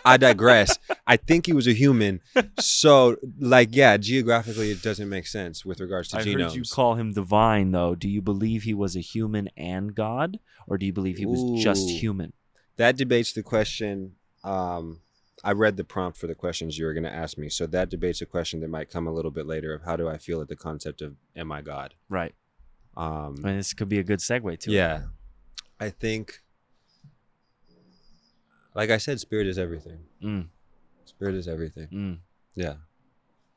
[SPEAKER 2] I digress. I think he was a human. So, like, yeah, geographically, it doesn't make sense with regards to
[SPEAKER 1] I
[SPEAKER 2] genomes.
[SPEAKER 1] heard you call him divine, though. Do you believe he was a human and God, or do you believe he was just human?
[SPEAKER 2] That debates the question. I read the prompt for the questions you were going to ask me. So that debates a question that might come a little bit later of how do I feel at the concept of am I God?
[SPEAKER 1] Right. This could be a good segue to it.
[SPEAKER 2] Yeah. I think, like I said, spirit is everything. Spirit is everything. Yeah.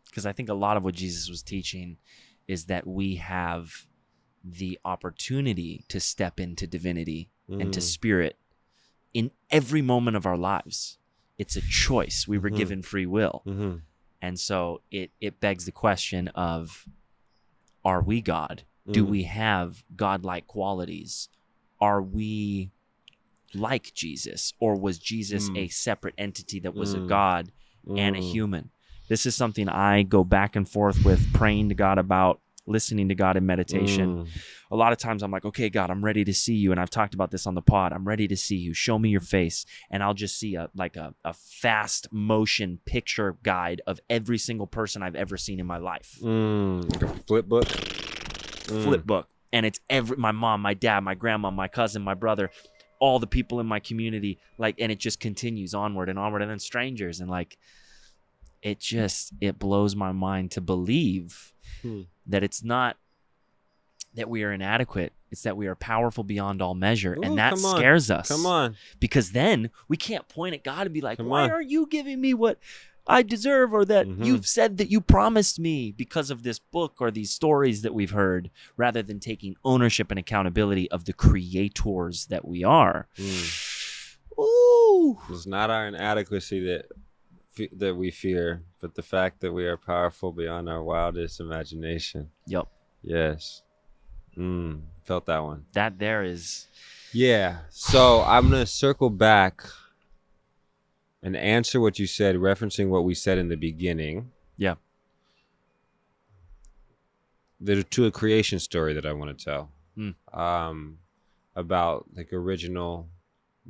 [SPEAKER 1] Because I think a lot of what Jesus was teaching is that we have the opportunity to step into divinity and to spirit in every moment of our lives. It's a choice. We were given free will. And so it begs the question of, are we God? Do we have godlike qualities? Are we like Jesus? Or was Jesus a separate entity that was a God and a human? This is something I go back and forth with, praying to God about, listening to God in meditation. A lot of times I'm like, okay, God, I'm ready to see you. And I've talked about this on the pod. I'm ready to see you. Show me your face. And I'll just see a fast motion picture guide of every single person I've ever seen in my life.
[SPEAKER 2] Like a flip book?
[SPEAKER 1] Flip book. And it's my mom, my dad, my grandma, my cousin, my brother, all the people in my community. And it just continues onward. And then strangers. And it blows my mind to believe that it's not that we are inadequate. It's that we are powerful beyond all measure. And that scares us.
[SPEAKER 2] Come on.
[SPEAKER 1] Because then we can't point at God and be like, why aren't you giving me what I deserve, or that you've said that you promised me because of this book or these stories that we've heard, rather than taking ownership and accountability of the creators that we are. Ooh.
[SPEAKER 2] It's not our inadequacy that we fear, but the fact that we are powerful beyond our wildest imagination.
[SPEAKER 1] Yep.
[SPEAKER 2] Yes. Felt that one.
[SPEAKER 1] That there is.
[SPEAKER 2] Yeah. So I'm going to circle back and answer what you said, referencing what we said in the beginning.
[SPEAKER 1] Yeah.
[SPEAKER 2] To a creation story that I want to tell. About like original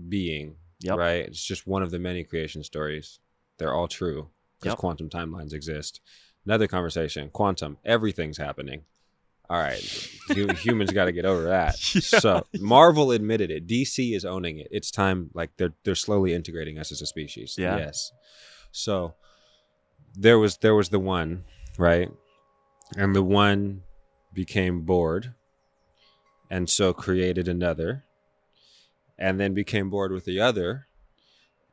[SPEAKER 2] being.
[SPEAKER 1] Yep.
[SPEAKER 2] Right? It's just one of the many creation stories. They're all true because quantum timelines exist. Another conversation. Quantum. Everything's happening. All right. Humans got to get over that. Yeah. So Marvel admitted it. DC is owning it. It's time. Like they're slowly integrating us as a species.
[SPEAKER 1] Yeah.
[SPEAKER 2] Yes. So there was the one, right? And the one became bored, and so created another, and then became bored with the other,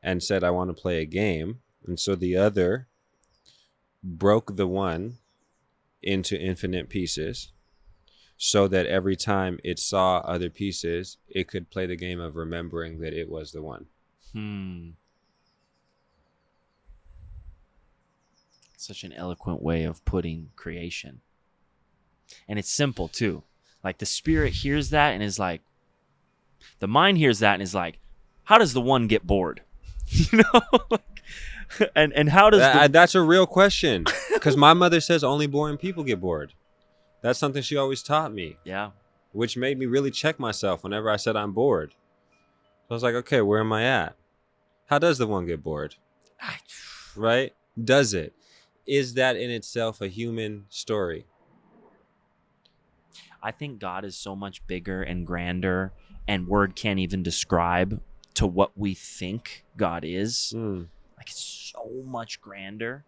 [SPEAKER 2] and said, "I want to play a game." And so the other broke the one into infinite pieces so that every time it saw other pieces, it could play the game of remembering that it was the one.
[SPEAKER 1] Such an eloquent way of putting creation. And it's simple too. Like the spirit hears that and is like, the mind hears that and is like, how does the one get bored? You know? And how does
[SPEAKER 2] that's a real question, because my mother says only boring people get bored. That's something she always taught me.
[SPEAKER 1] Yeah.
[SPEAKER 2] Which made me really check myself whenever I said I'm bored. I was like, okay, where am I at? How does the one get bored? Right? Does it? Is that in itself a human story?
[SPEAKER 1] I think God is so much bigger and grander, and word can't even describe to what we think God is. Like it's so much grander,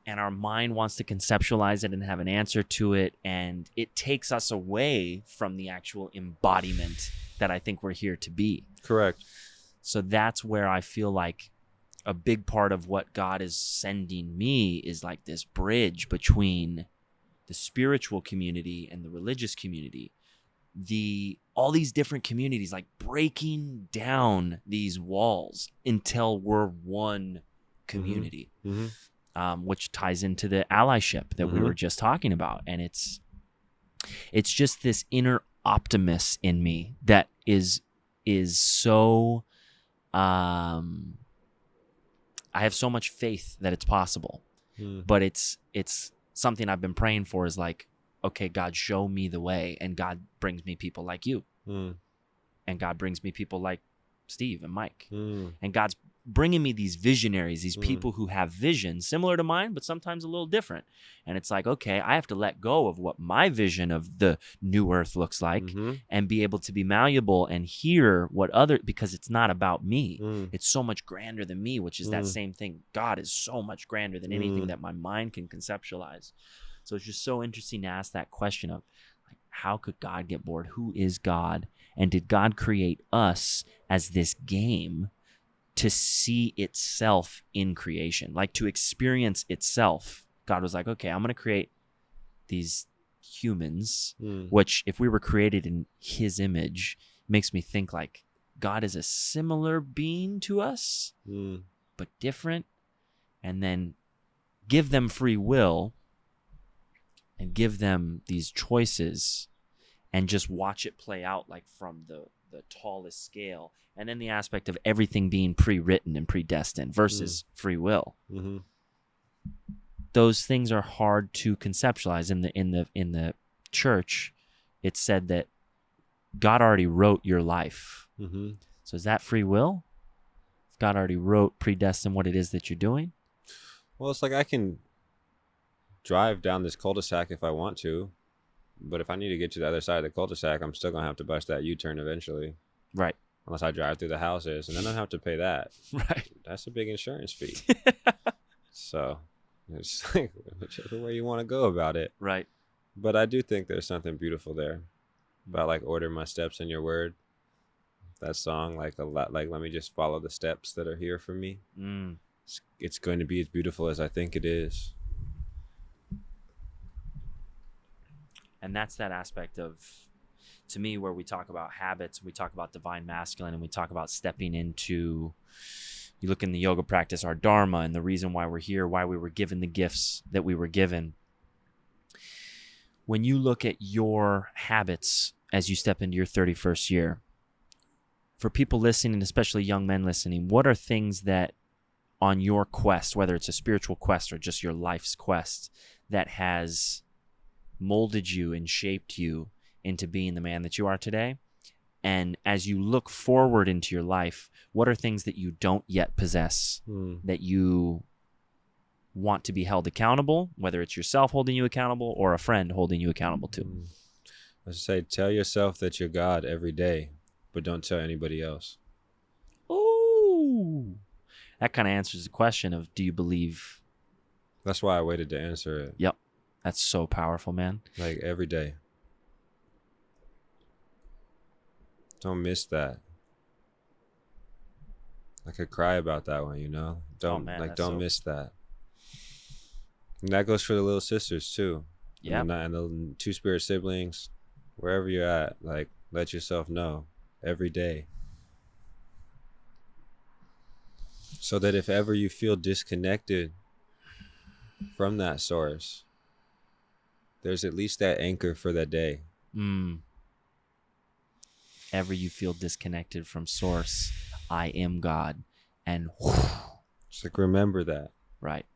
[SPEAKER 1] and our mind wants to conceptualize it and have an answer to it, and it takes us away from the actual embodiment that I think we're here to be.
[SPEAKER 2] Correct.
[SPEAKER 1] So that's where I feel like a big part of what God is sending me is like this bridge between the spiritual community and the religious community. All these different communities, like breaking down these walls until we're one community, which ties into the allyship that we were just talking about. And it's just this inner optimist in me that is so, I have so much faith that it's possible, but it's something I've been praying for is like, okay, God, show me the way. And God brings me people like you. And God brings me people like Steve and Mike. And God's bringing me these visionaries, these
[SPEAKER 2] Mm.
[SPEAKER 1] people who have vision similar to mine, but sometimes a little different. And it's like, okay, I have to let go of what my vision of the new earth looks like
[SPEAKER 2] Mhm.
[SPEAKER 1] and be able to be malleable and hear what other, because it's not about me.
[SPEAKER 2] Mm.
[SPEAKER 1] It's so much grander than me, which is that
[SPEAKER 2] Mm.
[SPEAKER 1] same thing. God is so much grander than anything
[SPEAKER 2] Mm.
[SPEAKER 1] that my mind can conceptualize. So it's just so interesting to ask that question of, like, how could God get bored? Who is God? And did God create us as this game to see itself in creation, like to experience itself? God was like, okay, I'm going to create these humans,
[SPEAKER 2] Mm.
[SPEAKER 1] which if we were created in his image, makes me think like God is a similar being to us,
[SPEAKER 2] Mm.
[SPEAKER 1] but different, and then give them free will and give them these choices and just watch it play out like from the tallest scale. And then the aspect of everything being pre-written and predestined versus free will.
[SPEAKER 2] Mhm.
[SPEAKER 1] Those things are hard to conceptualize. In the church, it's said that God already wrote your life.
[SPEAKER 2] Mhm.
[SPEAKER 1] So is that free will? If God already wrote, predestined what it is that you're doing?
[SPEAKER 2] Well, it's like I can drive down this cul-de-sac if I want to, but if I need to get to the other side of the cul-de-sac, I'm still gonna have to bust that U-turn eventually,
[SPEAKER 1] Right.
[SPEAKER 2] unless I drive through the houses, and then I have to pay that.
[SPEAKER 1] Right.
[SPEAKER 2] That's a big insurance fee. So it's like whichever way you want to go about it.
[SPEAKER 1] Right.
[SPEAKER 2] But I do think there's something beautiful there about like order my steps in your word. That song, like a lot, like let me just follow the steps that are here for me.
[SPEAKER 1] Mm.
[SPEAKER 2] It's going to be as beautiful as I think it is.
[SPEAKER 1] And that's that aspect of, to me, where we talk about habits, we talk about divine masculine, and we talk about stepping into, you look in the yoga practice, our dharma, and the reason why we're here, why we were given the gifts that we were given. When you look at your habits as you step into your 31st year, for people listening, especially young men listening, what are things that on your quest, whether it's a spiritual quest or just your life's quest, that has molded you and shaped you into being the man that you are today? And as you look forward into your life, what are things that you don't yet possess that you want to be held accountable, whether it's yourself holding you accountable or a friend holding you accountable to?
[SPEAKER 2] I should say, tell yourself that you're God every day, but don't tell anybody else.
[SPEAKER 1] Ooh. That kind of answers the question of, do you believe?
[SPEAKER 2] That's why I waited to answer it.
[SPEAKER 1] Yep. That's so powerful, man.
[SPEAKER 2] Like every day. Don't miss that. I could cry about that one, you know? Don't miss that. And that goes for the little sisters too.
[SPEAKER 1] Yeah.
[SPEAKER 2] And the two spirit siblings, wherever you're at, like let yourself know every day. So that if ever you feel disconnected from that source, there's at least that anchor for that day.
[SPEAKER 1] Ever you feel disconnected from source, I am God. And
[SPEAKER 2] just like remember that.
[SPEAKER 1] Right.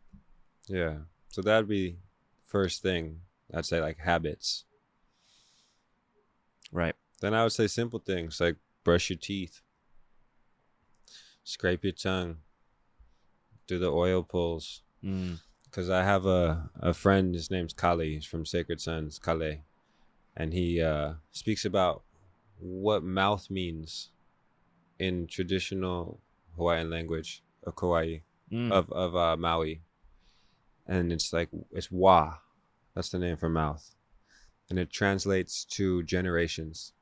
[SPEAKER 2] Yeah. So that'd be first thing. I'd say like habits.
[SPEAKER 1] Right.
[SPEAKER 2] Then I would say simple things like brush your teeth, scrape your tongue, do the oil pulls. Because I have a friend, his name's Kale. He's from Sacred Sons, Kale. And he speaks about what mouth means in traditional Hawaiian language of Kauai, of Maui. And it's like, it's wa. That's the name for mouth. And it translates to generations.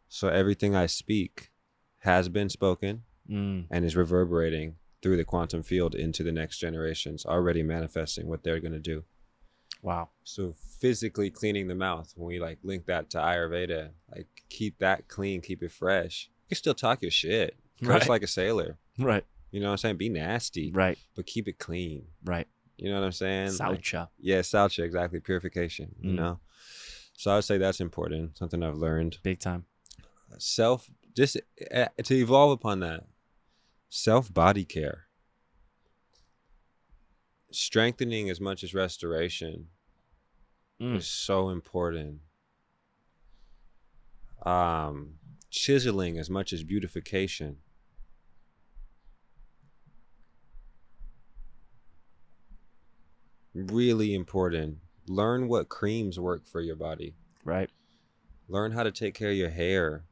[SPEAKER 2] So everything I speak has been spoken and is reverberating through the quantum field into the next generations, already manifesting what they're going to do.
[SPEAKER 1] Wow.
[SPEAKER 2] So physically cleaning the mouth, when we like link that to Ayurveda, like keep that clean, keep it fresh. You can still talk your shit. Curse like a sailor.
[SPEAKER 1] Right.
[SPEAKER 2] You know what I'm saying? Be nasty.
[SPEAKER 1] Right.
[SPEAKER 2] But keep it clean.
[SPEAKER 1] Right.
[SPEAKER 2] You know what I'm saying?
[SPEAKER 1] Saucha.
[SPEAKER 2] Like, yeah, saucha, exactly. Purification, you know? So I would say that's important. Something I've learned.
[SPEAKER 1] Big time.
[SPEAKER 2] Just to evolve upon that, self-body care. Strengthening as much as restoration is so important. Chiseling as much as beautification Really important. Learn what creams work for your body.
[SPEAKER 1] Right.
[SPEAKER 2] Learn how to take care of your hair.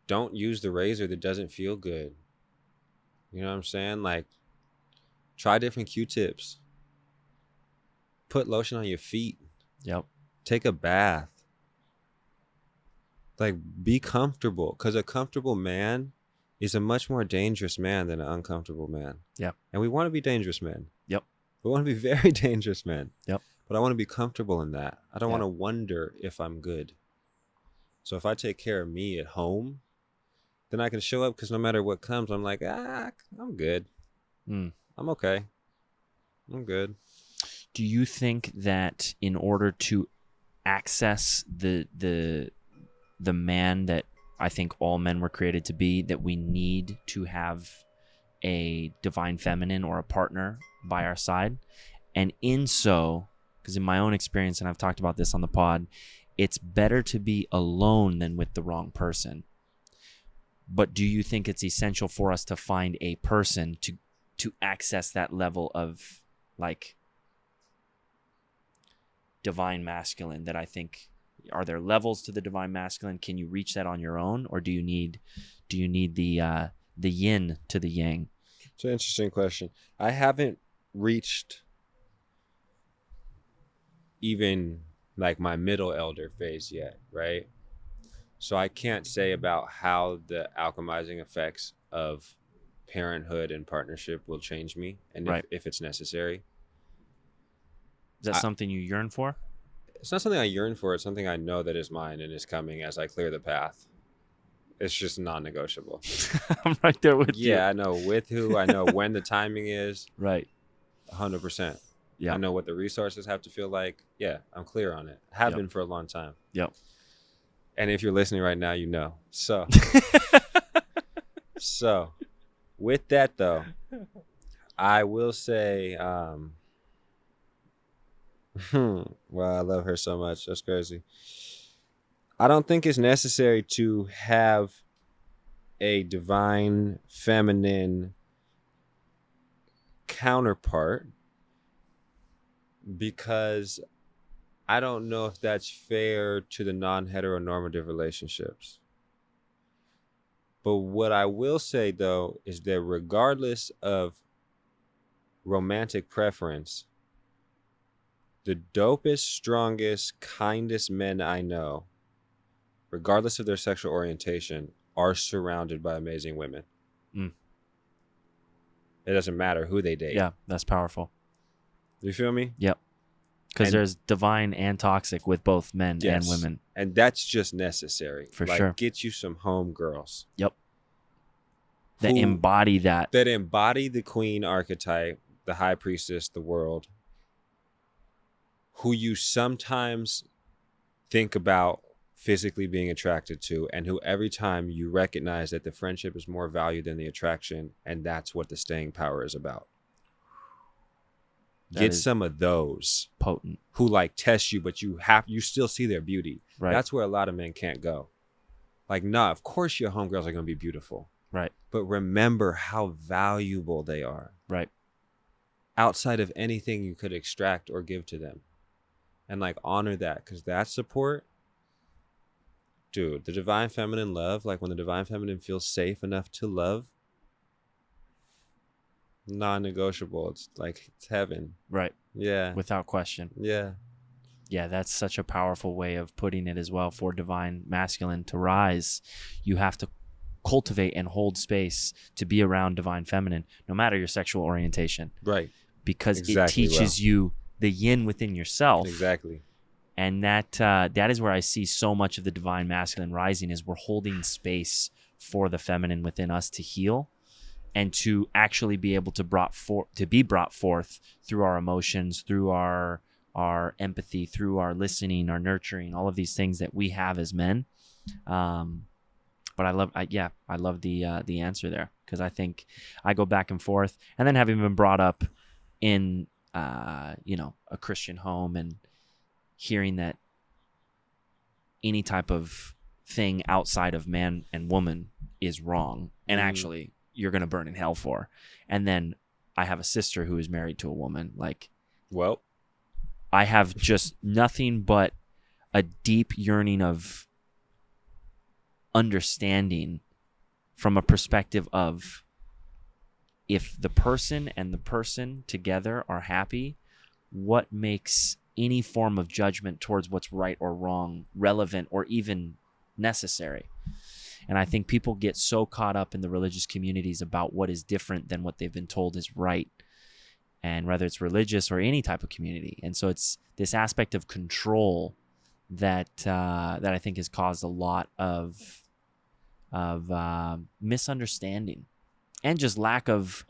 [SPEAKER 2] Don't use the razor that doesn't feel good. You know what I'm saying? Like, try different Q-tips. Put lotion on your feet.
[SPEAKER 1] Yep.
[SPEAKER 2] Take a bath. Like, be comfortable. Because a comfortable man is a much more dangerous man than an uncomfortable man.
[SPEAKER 1] Yep.
[SPEAKER 2] And we want to be dangerous men.
[SPEAKER 1] Yep.
[SPEAKER 2] We want to be very dangerous men.
[SPEAKER 1] Yep.
[SPEAKER 2] But I want to be comfortable in that. I don't
[SPEAKER 1] Yep.
[SPEAKER 2] want to wonder if I'm good. So if I take care of me at home, then I can show up, because no matter what comes, I'm like, I'm good. I'm okay. I'm good.
[SPEAKER 1] Do you think that in order to access the man that I think all men were created to be, that we need to have a divine feminine or a partner by our side? And in so, because in my own experience, and I've talked about this on the pod, it's better to be alone than with the wrong person. But do you think it's essential for us to find a person to access that level of, like, divine masculine? That I think, are there levels to the divine masculine? Can you reach that on your own, or do you need the yin to the yang?
[SPEAKER 2] It's an interesting question. I haven't reached even like my middle elder phase yet, right? So I can't say about how the alchemizing effects of parenthood and partnership will change me, and
[SPEAKER 1] Right.
[SPEAKER 2] if it's necessary.
[SPEAKER 1] Is that something you yearn for?
[SPEAKER 2] It's not something I yearn for. It's something I know that is mine and is coming as I clear the path. It's just non-negotiable.
[SPEAKER 1] I'm right there with you.
[SPEAKER 2] Yeah, I know with who. I know when the timing is.
[SPEAKER 1] Right.
[SPEAKER 2] 100%.
[SPEAKER 1] Yeah.
[SPEAKER 2] I know what the resources have to feel like. Yeah, I'm clear on it. Have
[SPEAKER 1] Yep.
[SPEAKER 2] been for a long time.
[SPEAKER 1] Yep.
[SPEAKER 2] And if you're listening right now, you know. So, with that though, I will say, well, I love her so much. That's crazy. I don't think it's necessary to have a divine feminine counterpart, because I don't know if that's fair to the non-heteronormative relationships. But what I will say, though, is that regardless of romantic preference, the dopest, strongest, kindest men I know, regardless of their sexual orientation, are surrounded by amazing women. It doesn't matter who they date.
[SPEAKER 1] Yeah, that's powerful.
[SPEAKER 2] You feel me?
[SPEAKER 1] Yep. Because there's divine and toxic with both men and women.
[SPEAKER 2] And that's just necessary.
[SPEAKER 1] For sure.
[SPEAKER 2] Get you some home girls.
[SPEAKER 1] Yep. That embody that.
[SPEAKER 2] That embody the queen archetype, the high priestess, the world, who you sometimes think about physically being attracted to, and who every time you recognize that the friendship is more valued than the attraction, and that's what the staying power is about. Get some of those
[SPEAKER 1] potent,
[SPEAKER 2] who like test you, but you still see their beauty.
[SPEAKER 1] Right.
[SPEAKER 2] That's where a lot of men can't go. Like, nah, of course your homegirls are going to be beautiful.
[SPEAKER 1] Right.
[SPEAKER 2] But remember how valuable they are.
[SPEAKER 1] Right.
[SPEAKER 2] Outside of anything you could extract or give to them. And like honor that, because that support, dude, the divine feminine love, like when the divine feminine feels safe enough to love, non-negotiable. It's like it's heaven.
[SPEAKER 1] Right.
[SPEAKER 2] Yeah.
[SPEAKER 1] Without question.
[SPEAKER 2] Yeah.
[SPEAKER 1] Yeah, that's such a powerful way of putting it as well. For divine masculine to rise, you have to cultivate and hold space to be around divine feminine, no matter your sexual orientation.
[SPEAKER 2] Right.
[SPEAKER 1] Because it teaches you the yin within yourself.
[SPEAKER 2] Exactly.
[SPEAKER 1] And that is where I see so much of the divine masculine rising, is we're holding space for the feminine within us to heal, and to actually be able to be brought forth through our emotions, through our empathy, through our listening, our nurturing, all of these things that we have as men. But I love the answer there, because I think I go back and forth, and then having been brought up in a Christian home, and hearing that any type of thing outside of man and woman is wrong, and actually you're going to burn in hell for. And then I have a sister who is married to a woman. Like,
[SPEAKER 2] Well,
[SPEAKER 1] I have just nothing but a deep yearning of understanding from a perspective of, if the person and the person together are happy, what makes any form of judgment towards what's right or wrong relevant or even necessary? And I think people get so caught up in the religious communities about what is different than what they've been told is right, and whether it's religious or any type of community. And so it's this aspect of control that that I think has caused a lot of misunderstanding and just lack of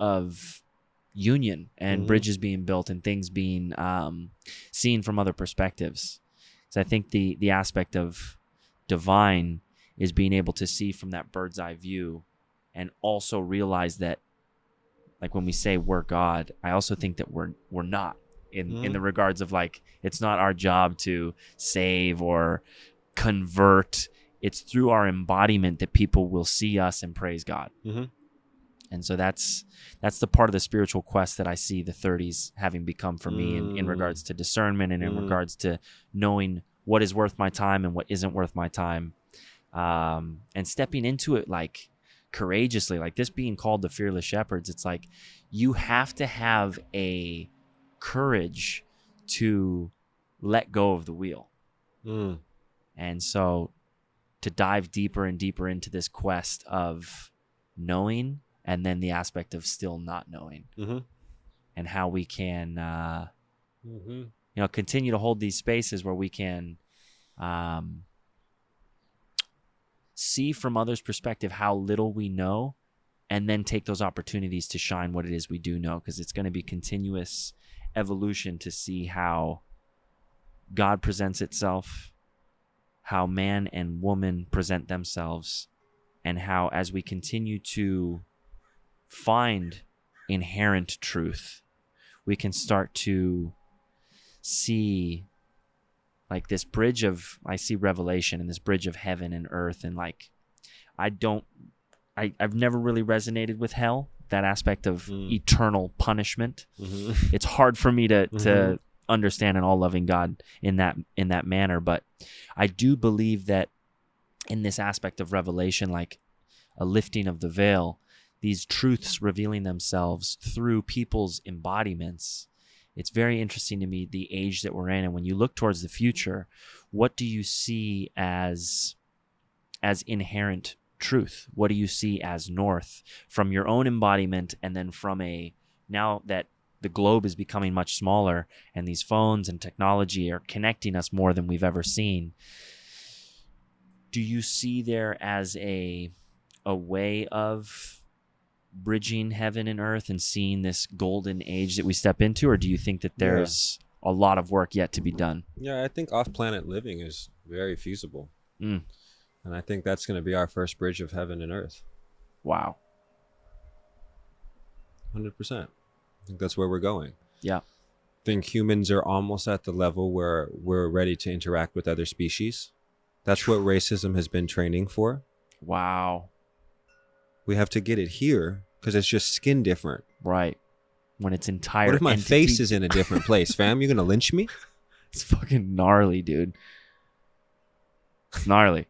[SPEAKER 1] union and bridges being built and things being seen from other perspectives. So I think the aspect of divine is being able to see from that bird's eye view, and also realize that, like when we say we're God, I also think that we're not in the regards of, like, it's not our job to save or convert. It's through our embodiment that people will see us and praise God. And so that's the part of the spiritual quest that I see the 30s having become for me in regards to discernment and in regards to knowing what is worth my time and what isn't worth my time, and stepping into it like courageously, like this being called the Fearless Shepherds. It's like you have to have a courage to let go of the wheel. And so to dive deeper and deeper into this quest of knowing, and then the aspect of still not knowing, and how we can continue to hold these spaces where we can see from others' perspective how little we know, and then take those opportunities to shine what it is we do know, because it's going to be continuous evolution to see how God presents itself, how man and woman present themselves, and how, as we continue to find inherent truth, we can start to see like this bridge of, I see revelation and this bridge of heaven and earth. And like, I've never really resonated with hell, that aspect of eternal punishment. It's hard for me to understand an all-loving God in that manner. But I do believe that in this aspect of revelation, like a lifting of the veil, these truths revealing themselves through people's embodiments. It's very interesting to me, the age that we're in. And when you look towards the future, what do you see as inherent truth? What do you see as north from your own embodiment? And then from now that the globe is becoming much smaller and these phones and technology are connecting us more than we've ever seen, do you see there as a way of bridging heaven and earth and seeing this golden age that we step into? Or do you think that there's a lot of work yet to be done?
[SPEAKER 2] Yeah, I think off-planet living is very feasible. And I think that's going to be our first bridge of heaven and earth.
[SPEAKER 1] Wow.
[SPEAKER 2] 100%. I think that's where we're going.
[SPEAKER 1] Yeah.
[SPEAKER 2] I think humans are almost at the level where we're ready to interact with other species. That's what racism has been training for.
[SPEAKER 1] Wow.
[SPEAKER 2] We have to get it here because it's just skin different.
[SPEAKER 1] Right. When it's entire
[SPEAKER 2] What if my
[SPEAKER 1] entity...
[SPEAKER 2] face is in a different place, fam? You gonna lynch me?
[SPEAKER 1] It's fucking gnarly, dude. It's gnarly.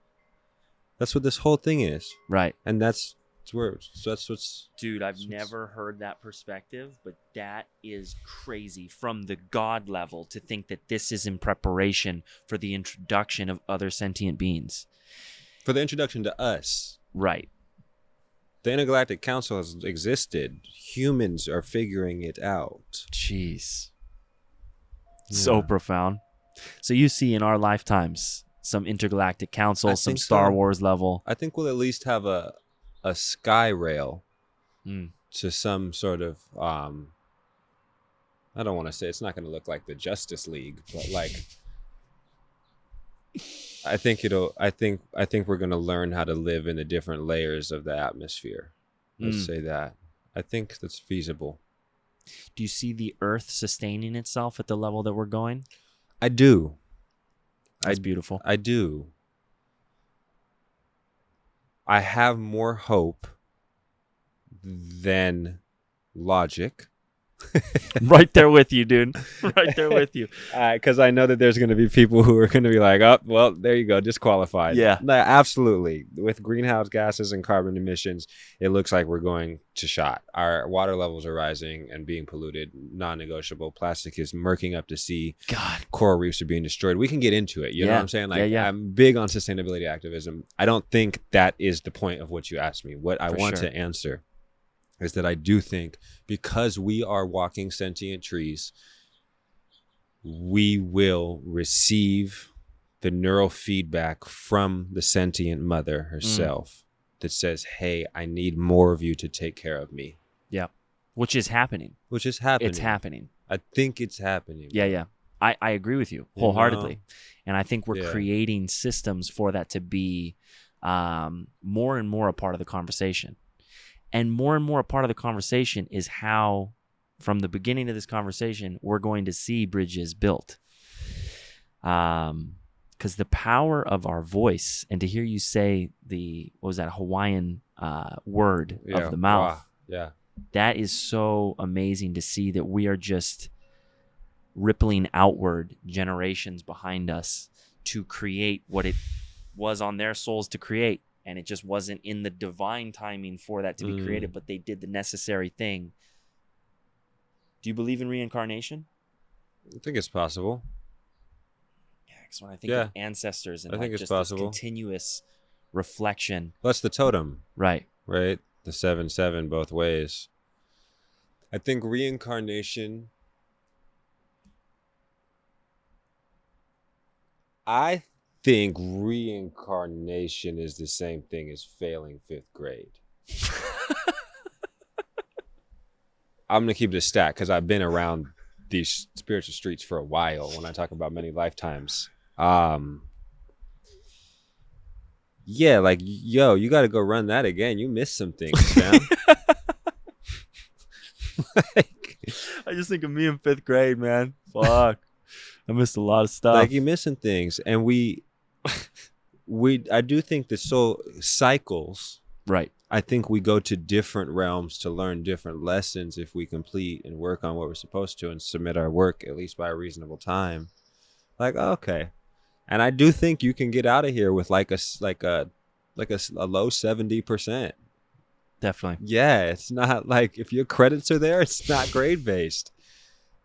[SPEAKER 2] That's what this whole thing is.
[SPEAKER 1] Right.
[SPEAKER 2] And that's what's...
[SPEAKER 1] Dude, I've never heard that perspective, but that is crazy from the God level to think that this is in preparation for the introduction of other sentient beings.
[SPEAKER 2] For the introduction to us.
[SPEAKER 1] Right.
[SPEAKER 2] The Intergalactic Council has existed. Humans are figuring it out.
[SPEAKER 1] Jeez. So profound. So you see in our lifetimes some Intergalactic Council, some Star Wars level.
[SPEAKER 2] I think we'll at least have a sky rail to some sort of I don't want to say, it's not going to look like the Justice League, but like I think we're going to learn how to live in the different layers of the atmosphere. Let's say that. I think that's feasible.
[SPEAKER 1] Do you see the Earth sustaining itself at the level that we're going?
[SPEAKER 2] I do.
[SPEAKER 1] That's beautiful.
[SPEAKER 2] I do. I have more hope than logic,
[SPEAKER 1] Right there with you, dude. Right there with you.
[SPEAKER 2] Because I know that there's going to be people who are going to be like, oh, well, there you go, disqualified.
[SPEAKER 1] Yeah.
[SPEAKER 2] No, absolutely. With greenhouse gases and carbon emissions, it looks like we're going to shot. Our water levels are rising and being polluted, non-negotiable. Plastic is murking up the sea.
[SPEAKER 1] God.
[SPEAKER 2] Coral reefs are being destroyed. We can get into it. You know what I'm saying? Like, I'm big on sustainability activism. I don't think that is the point of what you asked me. What I want to answer is that I do think because we are walking sentient trees, we will receive the neural feedback from the sentient mother herself that says, hey, I need more of you to take care of me.
[SPEAKER 1] Yeah. Which is happening.
[SPEAKER 2] It's happening. I think it's happening.
[SPEAKER 1] Yeah. I agree with you wholeheartedly. And I think we're creating systems for that to be more and more a part of the conversation. And more a part of the conversation is how, from the beginning of this conversation, we're going to see bridges built. Because the power of our voice, and to hear you say what was that, Hawaiian word of the mouth.
[SPEAKER 2] Yeah.
[SPEAKER 1] That is so amazing to see that we are just rippling outward generations behind us to create what it was on their souls to create. And it just wasn't in the divine timing for that to be created, but they did the necessary thing. Do you believe in reincarnation?
[SPEAKER 2] I think it's possible.
[SPEAKER 1] Yeah, because when I think of ancestors and
[SPEAKER 2] I think it's
[SPEAKER 1] just
[SPEAKER 2] possible.
[SPEAKER 1] This continuous reflection.
[SPEAKER 2] That's the totem.
[SPEAKER 1] Right.
[SPEAKER 2] The 7-7 both ways. I think reincarnation... I think reincarnation is the same thing as failing 5th grade. I'm going to keep it a stat because I've been around these spiritual streets for a while when I talk about many lifetimes. Yeah, like, yo, you got to go run that again. You missed some things, fam.
[SPEAKER 1] I just think of me in 5th grade, man. Fuck. I missed a lot of stuff.
[SPEAKER 2] Like, you're missing things. And I do think the soul cycles.
[SPEAKER 1] Right.
[SPEAKER 2] I think we go to different realms to learn different lessons if we complete and work on what we're supposed to and submit our work at least by a reasonable time. Like, okay. And I do think you can get out of here with like a low 70%.
[SPEAKER 1] Definitely.
[SPEAKER 2] Yeah, it's not like if your credits are there, it's not grade based.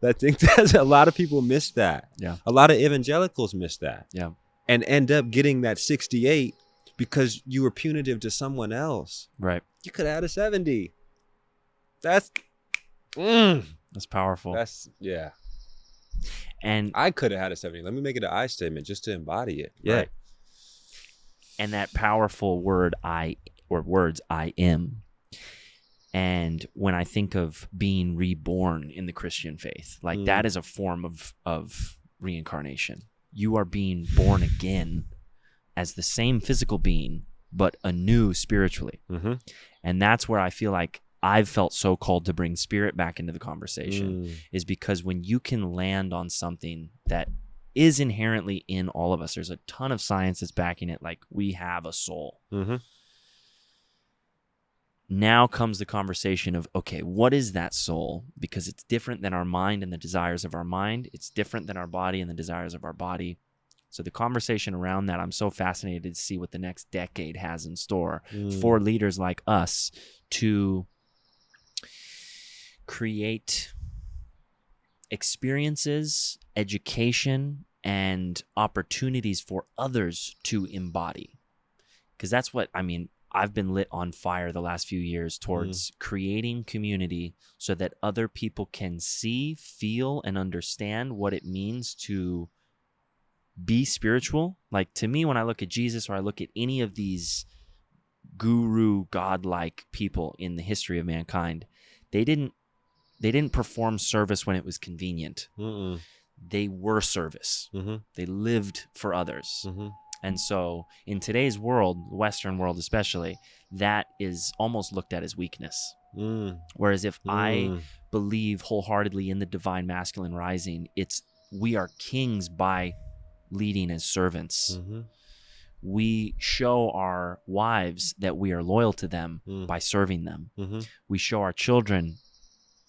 [SPEAKER 2] I think that a lot of people miss that.
[SPEAKER 1] Yeah.
[SPEAKER 2] A lot of evangelicals miss that.
[SPEAKER 1] Yeah.
[SPEAKER 2] And end up getting that 68 because you were punitive to someone else.
[SPEAKER 1] Right.
[SPEAKER 2] You could have had a 70. That's
[SPEAKER 1] powerful.
[SPEAKER 2] Yeah.
[SPEAKER 1] And
[SPEAKER 2] I could have had a 70. Let me make it an I statement just to embody it. Yeah.
[SPEAKER 1] Right. And that powerful word words I am. And when I think of being reborn in the Christian faith, like that is a form of reincarnation. You are being born again as the same physical being, but anew spiritually. Mm-hmm. And that's where I feel like I've felt so called to bring spirit back into the conversation is because when you can land on something that is inherently in all of us, there's a ton of science that's backing it, like we have a soul. Mm-hmm. Now comes the conversation of, okay, what is that soul? Because it's different than our mind and the desires of our mind. It's different than our body and the desires of our body. So the conversation around that, I'm so fascinated to see what the next decade has in store for leaders like us to create experiences, education, and opportunities for others to embody. Because that's what, I've been lit on fire the last few years towards creating community so that other people can see, feel, and understand what it means to be spiritual. Like, to me, when I look at Jesus or I look at any of these guru, godlike people in the history of mankind, they didn't perform service when it was convenient. Mm-mm. They were service. Mm-hmm. They lived for others. Mm-hmm. And so in today's world, the Western world especially, that is almost looked at as weakness. Whereas if I believe wholeheartedly in the divine masculine rising, we are kings by leading as servants. Mm-hmm. We show our wives that we are loyal to them by serving them. Mm-hmm. We show our children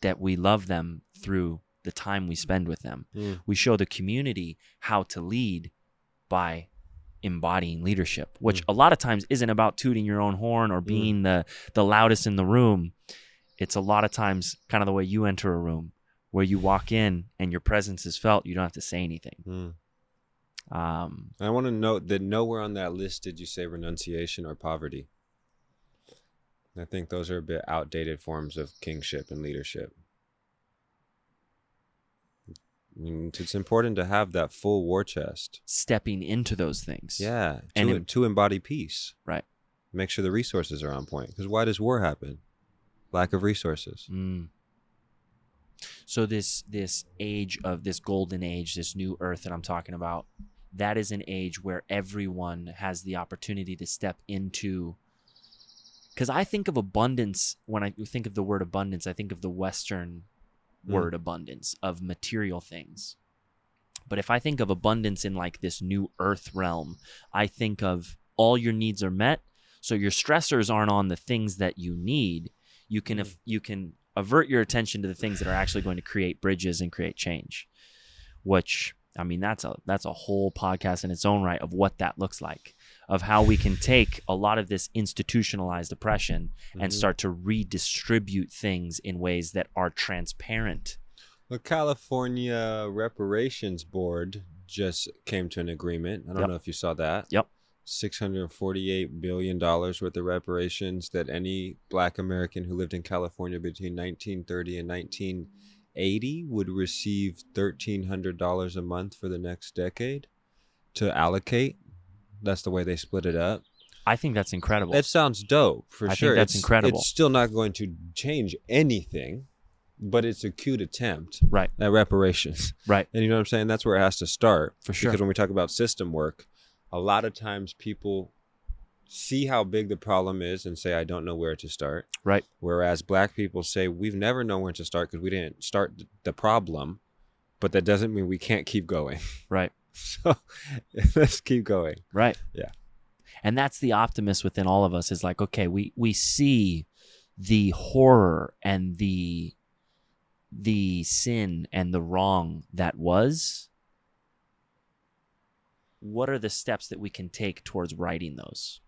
[SPEAKER 1] that we love them through the time we spend with them. We show the community how to lead by embodying leadership, which a lot of times isn't about tooting your own horn or being the loudest in the room. It's a lot of times kind of the way you enter a room, where you walk in and your presence is felt. You don't have to say anything.
[SPEAKER 2] I want to note that nowhere on that list did you say renunciation or poverty. I think those are a bit outdated forms of kingship and leadership. I mean, it's important to have that full war chest.
[SPEAKER 1] Stepping into those things.
[SPEAKER 2] Yeah,
[SPEAKER 1] And
[SPEAKER 2] to embody peace.
[SPEAKER 1] Right.
[SPEAKER 2] Make sure the resources are on point. Because why does war happen? Lack of resources.
[SPEAKER 1] So this age of this golden age, this new earth that I'm talking about, that is an age where everyone has the opportunity to step into. Because I think of abundance, when I think of the word abundance, I think of the Western word abundance, of material things. But if I think of abundance in like this new earth realm, I think of all your needs are met. So your stressors aren't on the things that you need. You can avert your attention to the things that are actually going to create bridges and create change, which, I mean, that's a whole podcast in its own right of what that looks like, of how we can take a lot of this institutionalized oppression and start to redistribute things in ways that are transparent.
[SPEAKER 2] The California Reparations Board just came to an agreement. I don't know if you saw that.
[SPEAKER 1] Yep.
[SPEAKER 2] $648 billion worth of reparations that any Black American who lived in California between 1930 and 1980 would receive $1,300 a month for the next decade to allocate. That's the way they split it up.
[SPEAKER 1] I think that's incredible.
[SPEAKER 2] That sounds dope, for sure.
[SPEAKER 1] I think that's incredible.
[SPEAKER 2] It's still not going to change anything, but it's a cute attempt
[SPEAKER 1] right.
[SPEAKER 2] at reparations.
[SPEAKER 1] Right.
[SPEAKER 2] And you know what I'm saying? That's where it has to start.
[SPEAKER 1] For sure.
[SPEAKER 2] Because when we talk about system work, a lot of times people see how big the problem is and say, I don't know where to start.
[SPEAKER 1] Right.
[SPEAKER 2] Whereas Black people say, we've never known where to start because we didn't start the problem, but that doesn't mean we can't keep going.
[SPEAKER 1] Right.
[SPEAKER 2] So let's keep going.
[SPEAKER 1] Right.
[SPEAKER 2] Yeah.
[SPEAKER 1] And that's the optimist within all of us, is like, okay, we see the horror and the sin and the wrong that was. What are the steps that we can take towards righting those?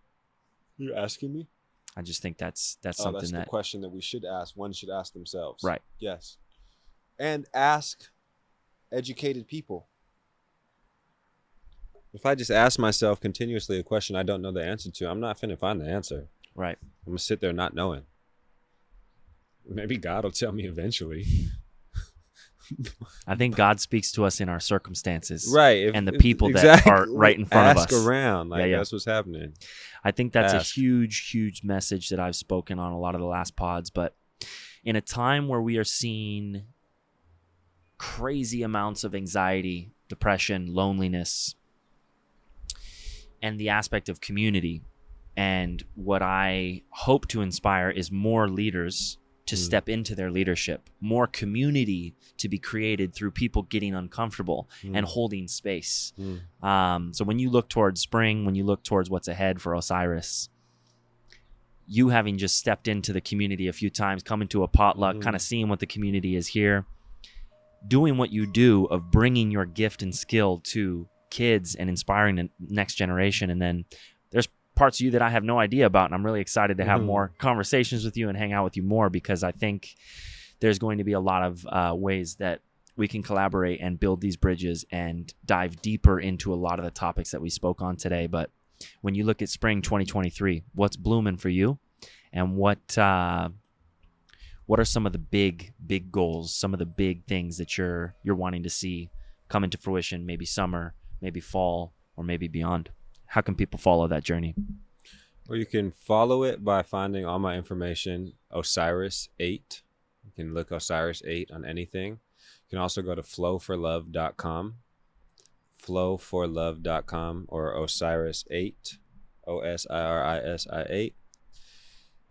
[SPEAKER 2] You're asking me?
[SPEAKER 1] I just think that's something
[SPEAKER 2] that's
[SPEAKER 1] that
[SPEAKER 2] the question that we should ask. One should ask themselves.
[SPEAKER 1] Right.
[SPEAKER 2] Yes. And ask educated people. If I just ask myself continuously a question I don't know the answer to, I'm not finna find the answer.
[SPEAKER 1] Right.
[SPEAKER 2] I'm gonna sit there not knowing. Maybe God will tell me eventually.
[SPEAKER 1] I think God speaks to us in our circumstances,
[SPEAKER 2] right?
[SPEAKER 1] And the people that are right in front of us.
[SPEAKER 2] Ask around, like
[SPEAKER 1] yeah.
[SPEAKER 2] That's what's happening.
[SPEAKER 1] I think that's a huge message that I've spoken on a lot of the last pods. But in a time where we are seeing crazy amounts of anxiety, depression, loneliness, and the aspect of community, and what I hope to inspire is more leaders to step into their leadership, more community to be created through people getting uncomfortable and holding space. So when you look towards spring, when you look towards what's ahead for Osiris, you having just stepped into the community a few times, coming to a potluck, kind of seeing what the community is here, doing what you do of bringing your gift and skill to kids and inspiring the next generation. And then there's parts of you that I have no idea about, and I'm really excited to have more conversations with you and hang out with you more, because I think there's going to be a lot of ways that we can collaborate and build these bridges and dive deeper into a lot of the topics that we spoke on today. But when you look at spring 2023, what's blooming for you, and what are some of the big goals, some of the big things that you're wanting to see come into fruition, maybe summer, maybe fall, or maybe beyond? How can people follow that journey?
[SPEAKER 2] Well, you can follow it by finding all my information, Osiris 8. You can look Osiris 8 on anything. You can also go to flowforlove.com, flowforlove.com, or Osiris 8, OSIRISI 8.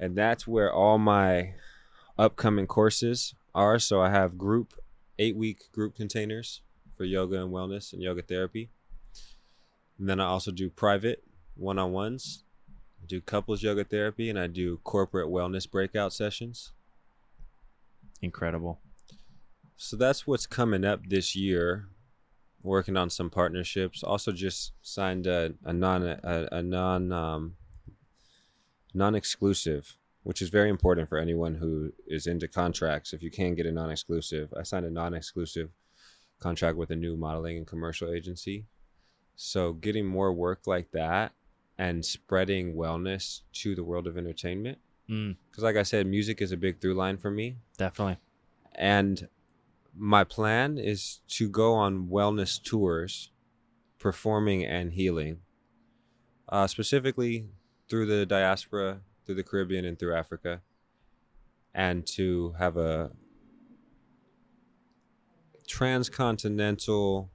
[SPEAKER 2] And that's where all my upcoming courses are. So I have 8-week group containers for yoga and wellness and yoga therapy. And then I also do private one-on-ones, I do couples yoga therapy, and I do corporate wellness breakout sessions.
[SPEAKER 1] Incredible.
[SPEAKER 2] So that's what's coming up this year. Working on some partnerships. Also, just signed a non-exclusive, which is very important for anyone who is into contracts. If you can get a non-exclusive, I signed a non-exclusive contract with a new modeling and commercial agency. So getting more work like that and spreading wellness to the world of entertainment. Because like I said, music is a big through line for me.
[SPEAKER 1] Definitely.
[SPEAKER 2] And my plan is to go on wellness tours, performing and healing, specifically through the diaspora, through the Caribbean and through Africa, and to have a transcontinental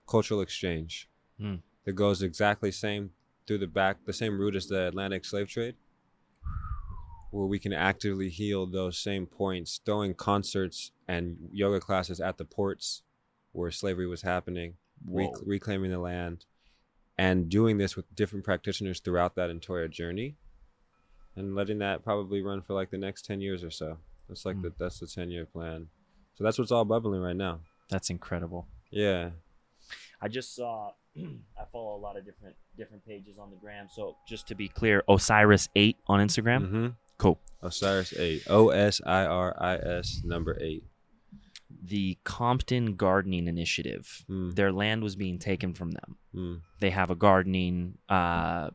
[SPEAKER 2] cultural exchange that goes exactly through the same route as the Atlantic slave trade, where we can actively heal those same points, throwing concerts and yoga classes at the ports where slavery was happening, reclaiming the land, and doing this with different practitioners throughout that entire journey, and letting that probably run for like the next 10 years or so. That's like that's the 10-year plan. So that's what's all bubbling right now.
[SPEAKER 1] That's incredible.
[SPEAKER 2] Yeah.
[SPEAKER 1] I just saw, I follow a lot of different pages on the gram. So just to be clear, Osiris 8 on Instagram.
[SPEAKER 2] Mm-hmm.
[SPEAKER 1] Cool.
[SPEAKER 2] Osiris 8. OSIRIS number 8.
[SPEAKER 1] The Compton Gardening Initiative. Their land was being taken from them. They have a gardening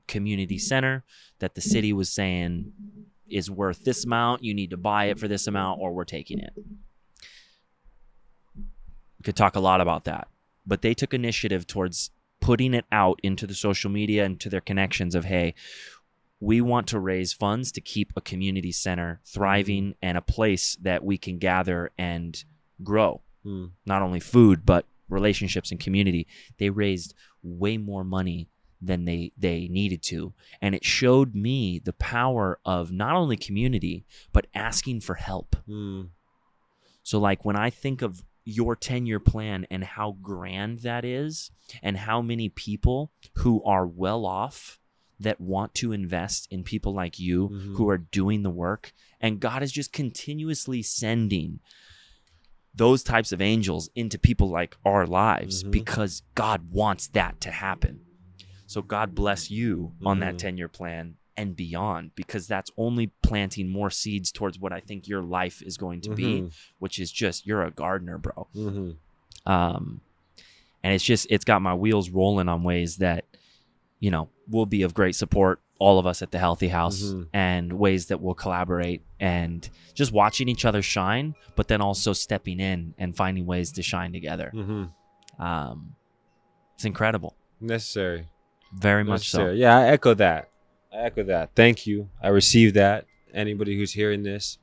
[SPEAKER 1] community center that the city was saying is worth this amount. You need to buy it for this amount or we're taking it. We could talk a lot about that. But they took initiative towards putting it out into the social media and to their connections of, hey, we want to raise funds to keep a community center thriving and a place that we can gather and grow. Not only food, but relationships and community. They raised way more money than they needed to. And it showed me the power of not only community, but asking for help. So like when I think of your 10-year plan and how grand that is and how many people who are well off that want to invest in people like you who are doing the work, and God is just continuously sending those types of angels into people like our lives because God wants that to happen. So God bless you on that 10-year plan and beyond, because that's only planting more seeds towards what I think your life is going to be, which is just, you're a gardener, bro. And it's got my wheels rolling on ways that, you know, will be of great support, all of us at the Healthy House, and ways that we'll collaborate and just watching each other shine, but then also stepping in and finding ways to shine together. It's incredible.
[SPEAKER 2] Necessary.
[SPEAKER 1] Very much so.
[SPEAKER 2] Yeah, I echo that. Thank you. I received that. Anybody who's hearing this,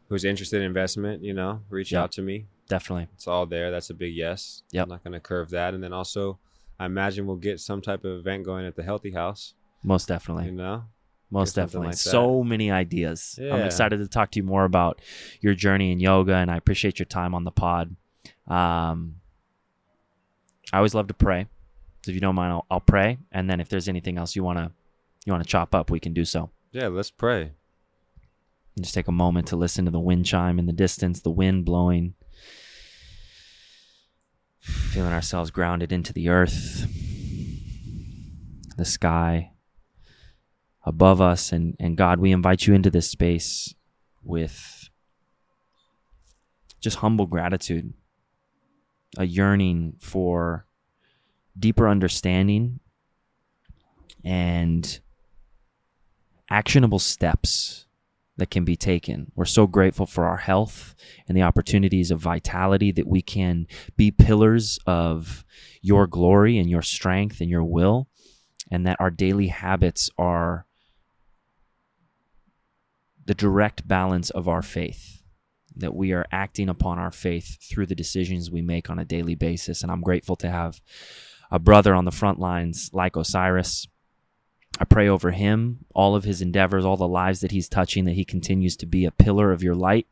[SPEAKER 2] who's interested in investment, you know, reach out to me.
[SPEAKER 1] Definitely.
[SPEAKER 2] It's all there. That's a big yes. I'm not going to curve that. And then also, I imagine we'll get some type of event going at the Healthy House.
[SPEAKER 1] Most definitely.
[SPEAKER 2] You know?
[SPEAKER 1] Most definitely. Like so many ideas. Yeah. I'm excited to talk to you more about your journey in yoga, and I appreciate your time on the pod. I always love to pray. So if you don't mind, I'll pray. And then if there's anything else you want to chop up, we can do so.
[SPEAKER 2] Yeah, let's pray.
[SPEAKER 1] And just take a moment to listen to the wind chime in the distance, the wind blowing, feeling ourselves grounded into the earth, the sky above us. And God, we invite you into this space with just humble gratitude, a yearning for deeper understanding and actionable steps that can be taken. We're so grateful for our health and the opportunities of vitality that we can be pillars of your glory and your strength and your will, and that our daily habits are the direct balance of our faith, that we are acting upon our faith through the decisions we make on a daily basis. And I'm grateful to have a brother on the front lines like Osiris. I pray over him, all of his endeavors, all the lives that he's touching, that he continues to be a pillar of your light.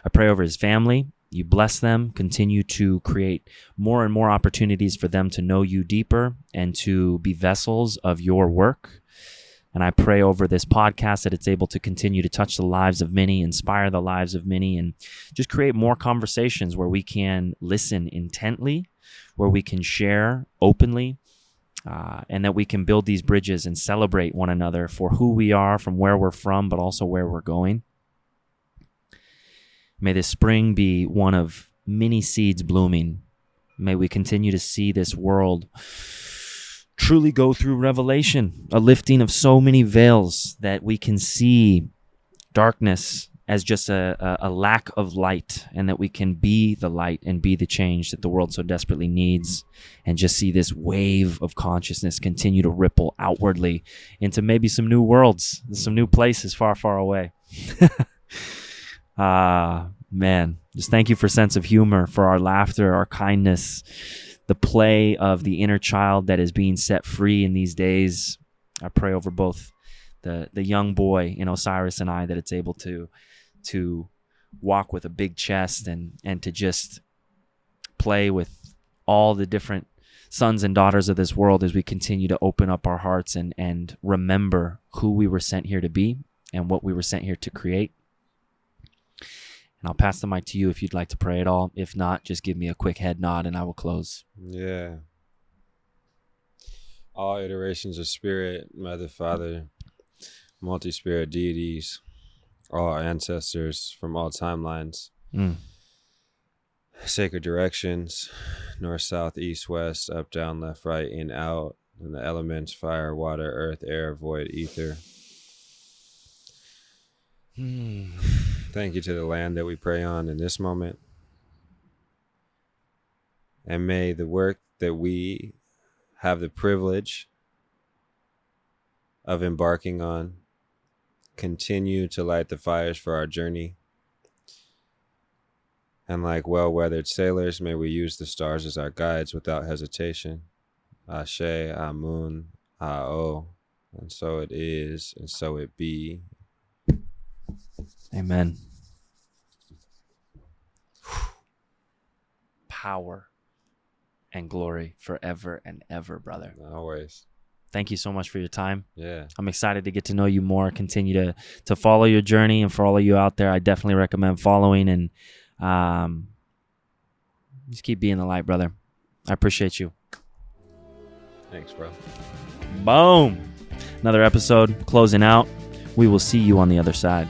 [SPEAKER 1] I pray over his family. You bless them, continue to create more and more opportunities for them to know you deeper and to be vessels of your work. And I pray over this podcast that it's able to continue to touch the lives of many, inspire the lives of many, and just create more conversations where we can listen intently, where we can share openly, and that we can build these bridges and celebrate one another for who we are, from where we're from, but also where we're going. May this spring be one of many seeds blooming. May we continue to see this world truly go through revelation, a lifting of so many veils that we can see darkness as just a lack of light, and that we can be the light and be the change that the world so desperately needs, and just see this wave of consciousness continue to ripple outwardly into maybe some new worlds, some new places far, far away. Man, just thank you for sense of humor, for our laughter, our kindness, the play of the inner child that is being set free in these days. I pray over both the young boy in Osiris and I, that it's able to walk with a big chest and to just play with all the different sons and daughters of this world as we continue to open up our hearts and remember who we were sent here to be and what we were sent here to create. And I'll pass the mic to you if you'd like to pray at all. If not, just give me a quick head nod and I will close.
[SPEAKER 2] Yeah. All iterations of spirit, Mother, Father, multi-spirit deities, all our ancestors from all timelines, sacred directions, north, south, east, west, up, down, left, right, in, out, and the elements, fire, water, earth, air, void, ether. Thank you to the land that we pray on in this moment. And may the work that we have the privilege of embarking on continue to light the fires for our journey. And like well-weathered sailors, may we use the stars as our guides without hesitation. Ashe, Amun, Ao. And so it is, and so it be.
[SPEAKER 1] Amen. Power and glory forever and ever, brother.
[SPEAKER 2] Always.
[SPEAKER 1] Thank you so much for your time.
[SPEAKER 2] Yeah.
[SPEAKER 1] I'm excited to get to know you more, continue to follow your journey. And for all of you out there, I definitely recommend following, and just keep being the light, brother. I appreciate you.
[SPEAKER 2] Thanks, bro.
[SPEAKER 1] Boom. Another episode closing out. We will see you on the other side.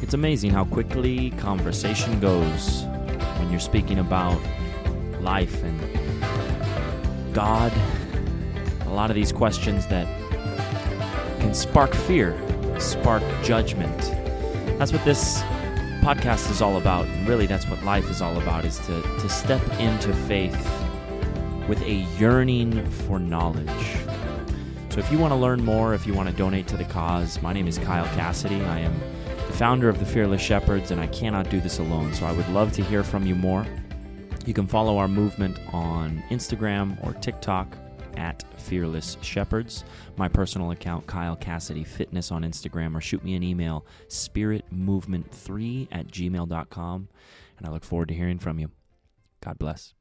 [SPEAKER 1] It's amazing how quickly conversation goes when you're speaking about life and God. A lot of these questions that can spark fear, spark judgment. That's what this podcast is all about. And really, that's what life is all about, is to step into faith with a yearning for knowledge. So if you want to learn more, if you want to donate to the cause, my name is Kyle Cassidy. I am the founder of the Fearless Shepherds, and I cannot do this alone. So I would love to hear from you more. You can follow our movement on Instagram or TikTok at Fearless Shepherds. My personal account, Kyle Cassidy Fitness on Instagram, or shoot me an email, spiritmovement3@gmail.com. And I look forward to hearing from you. God bless.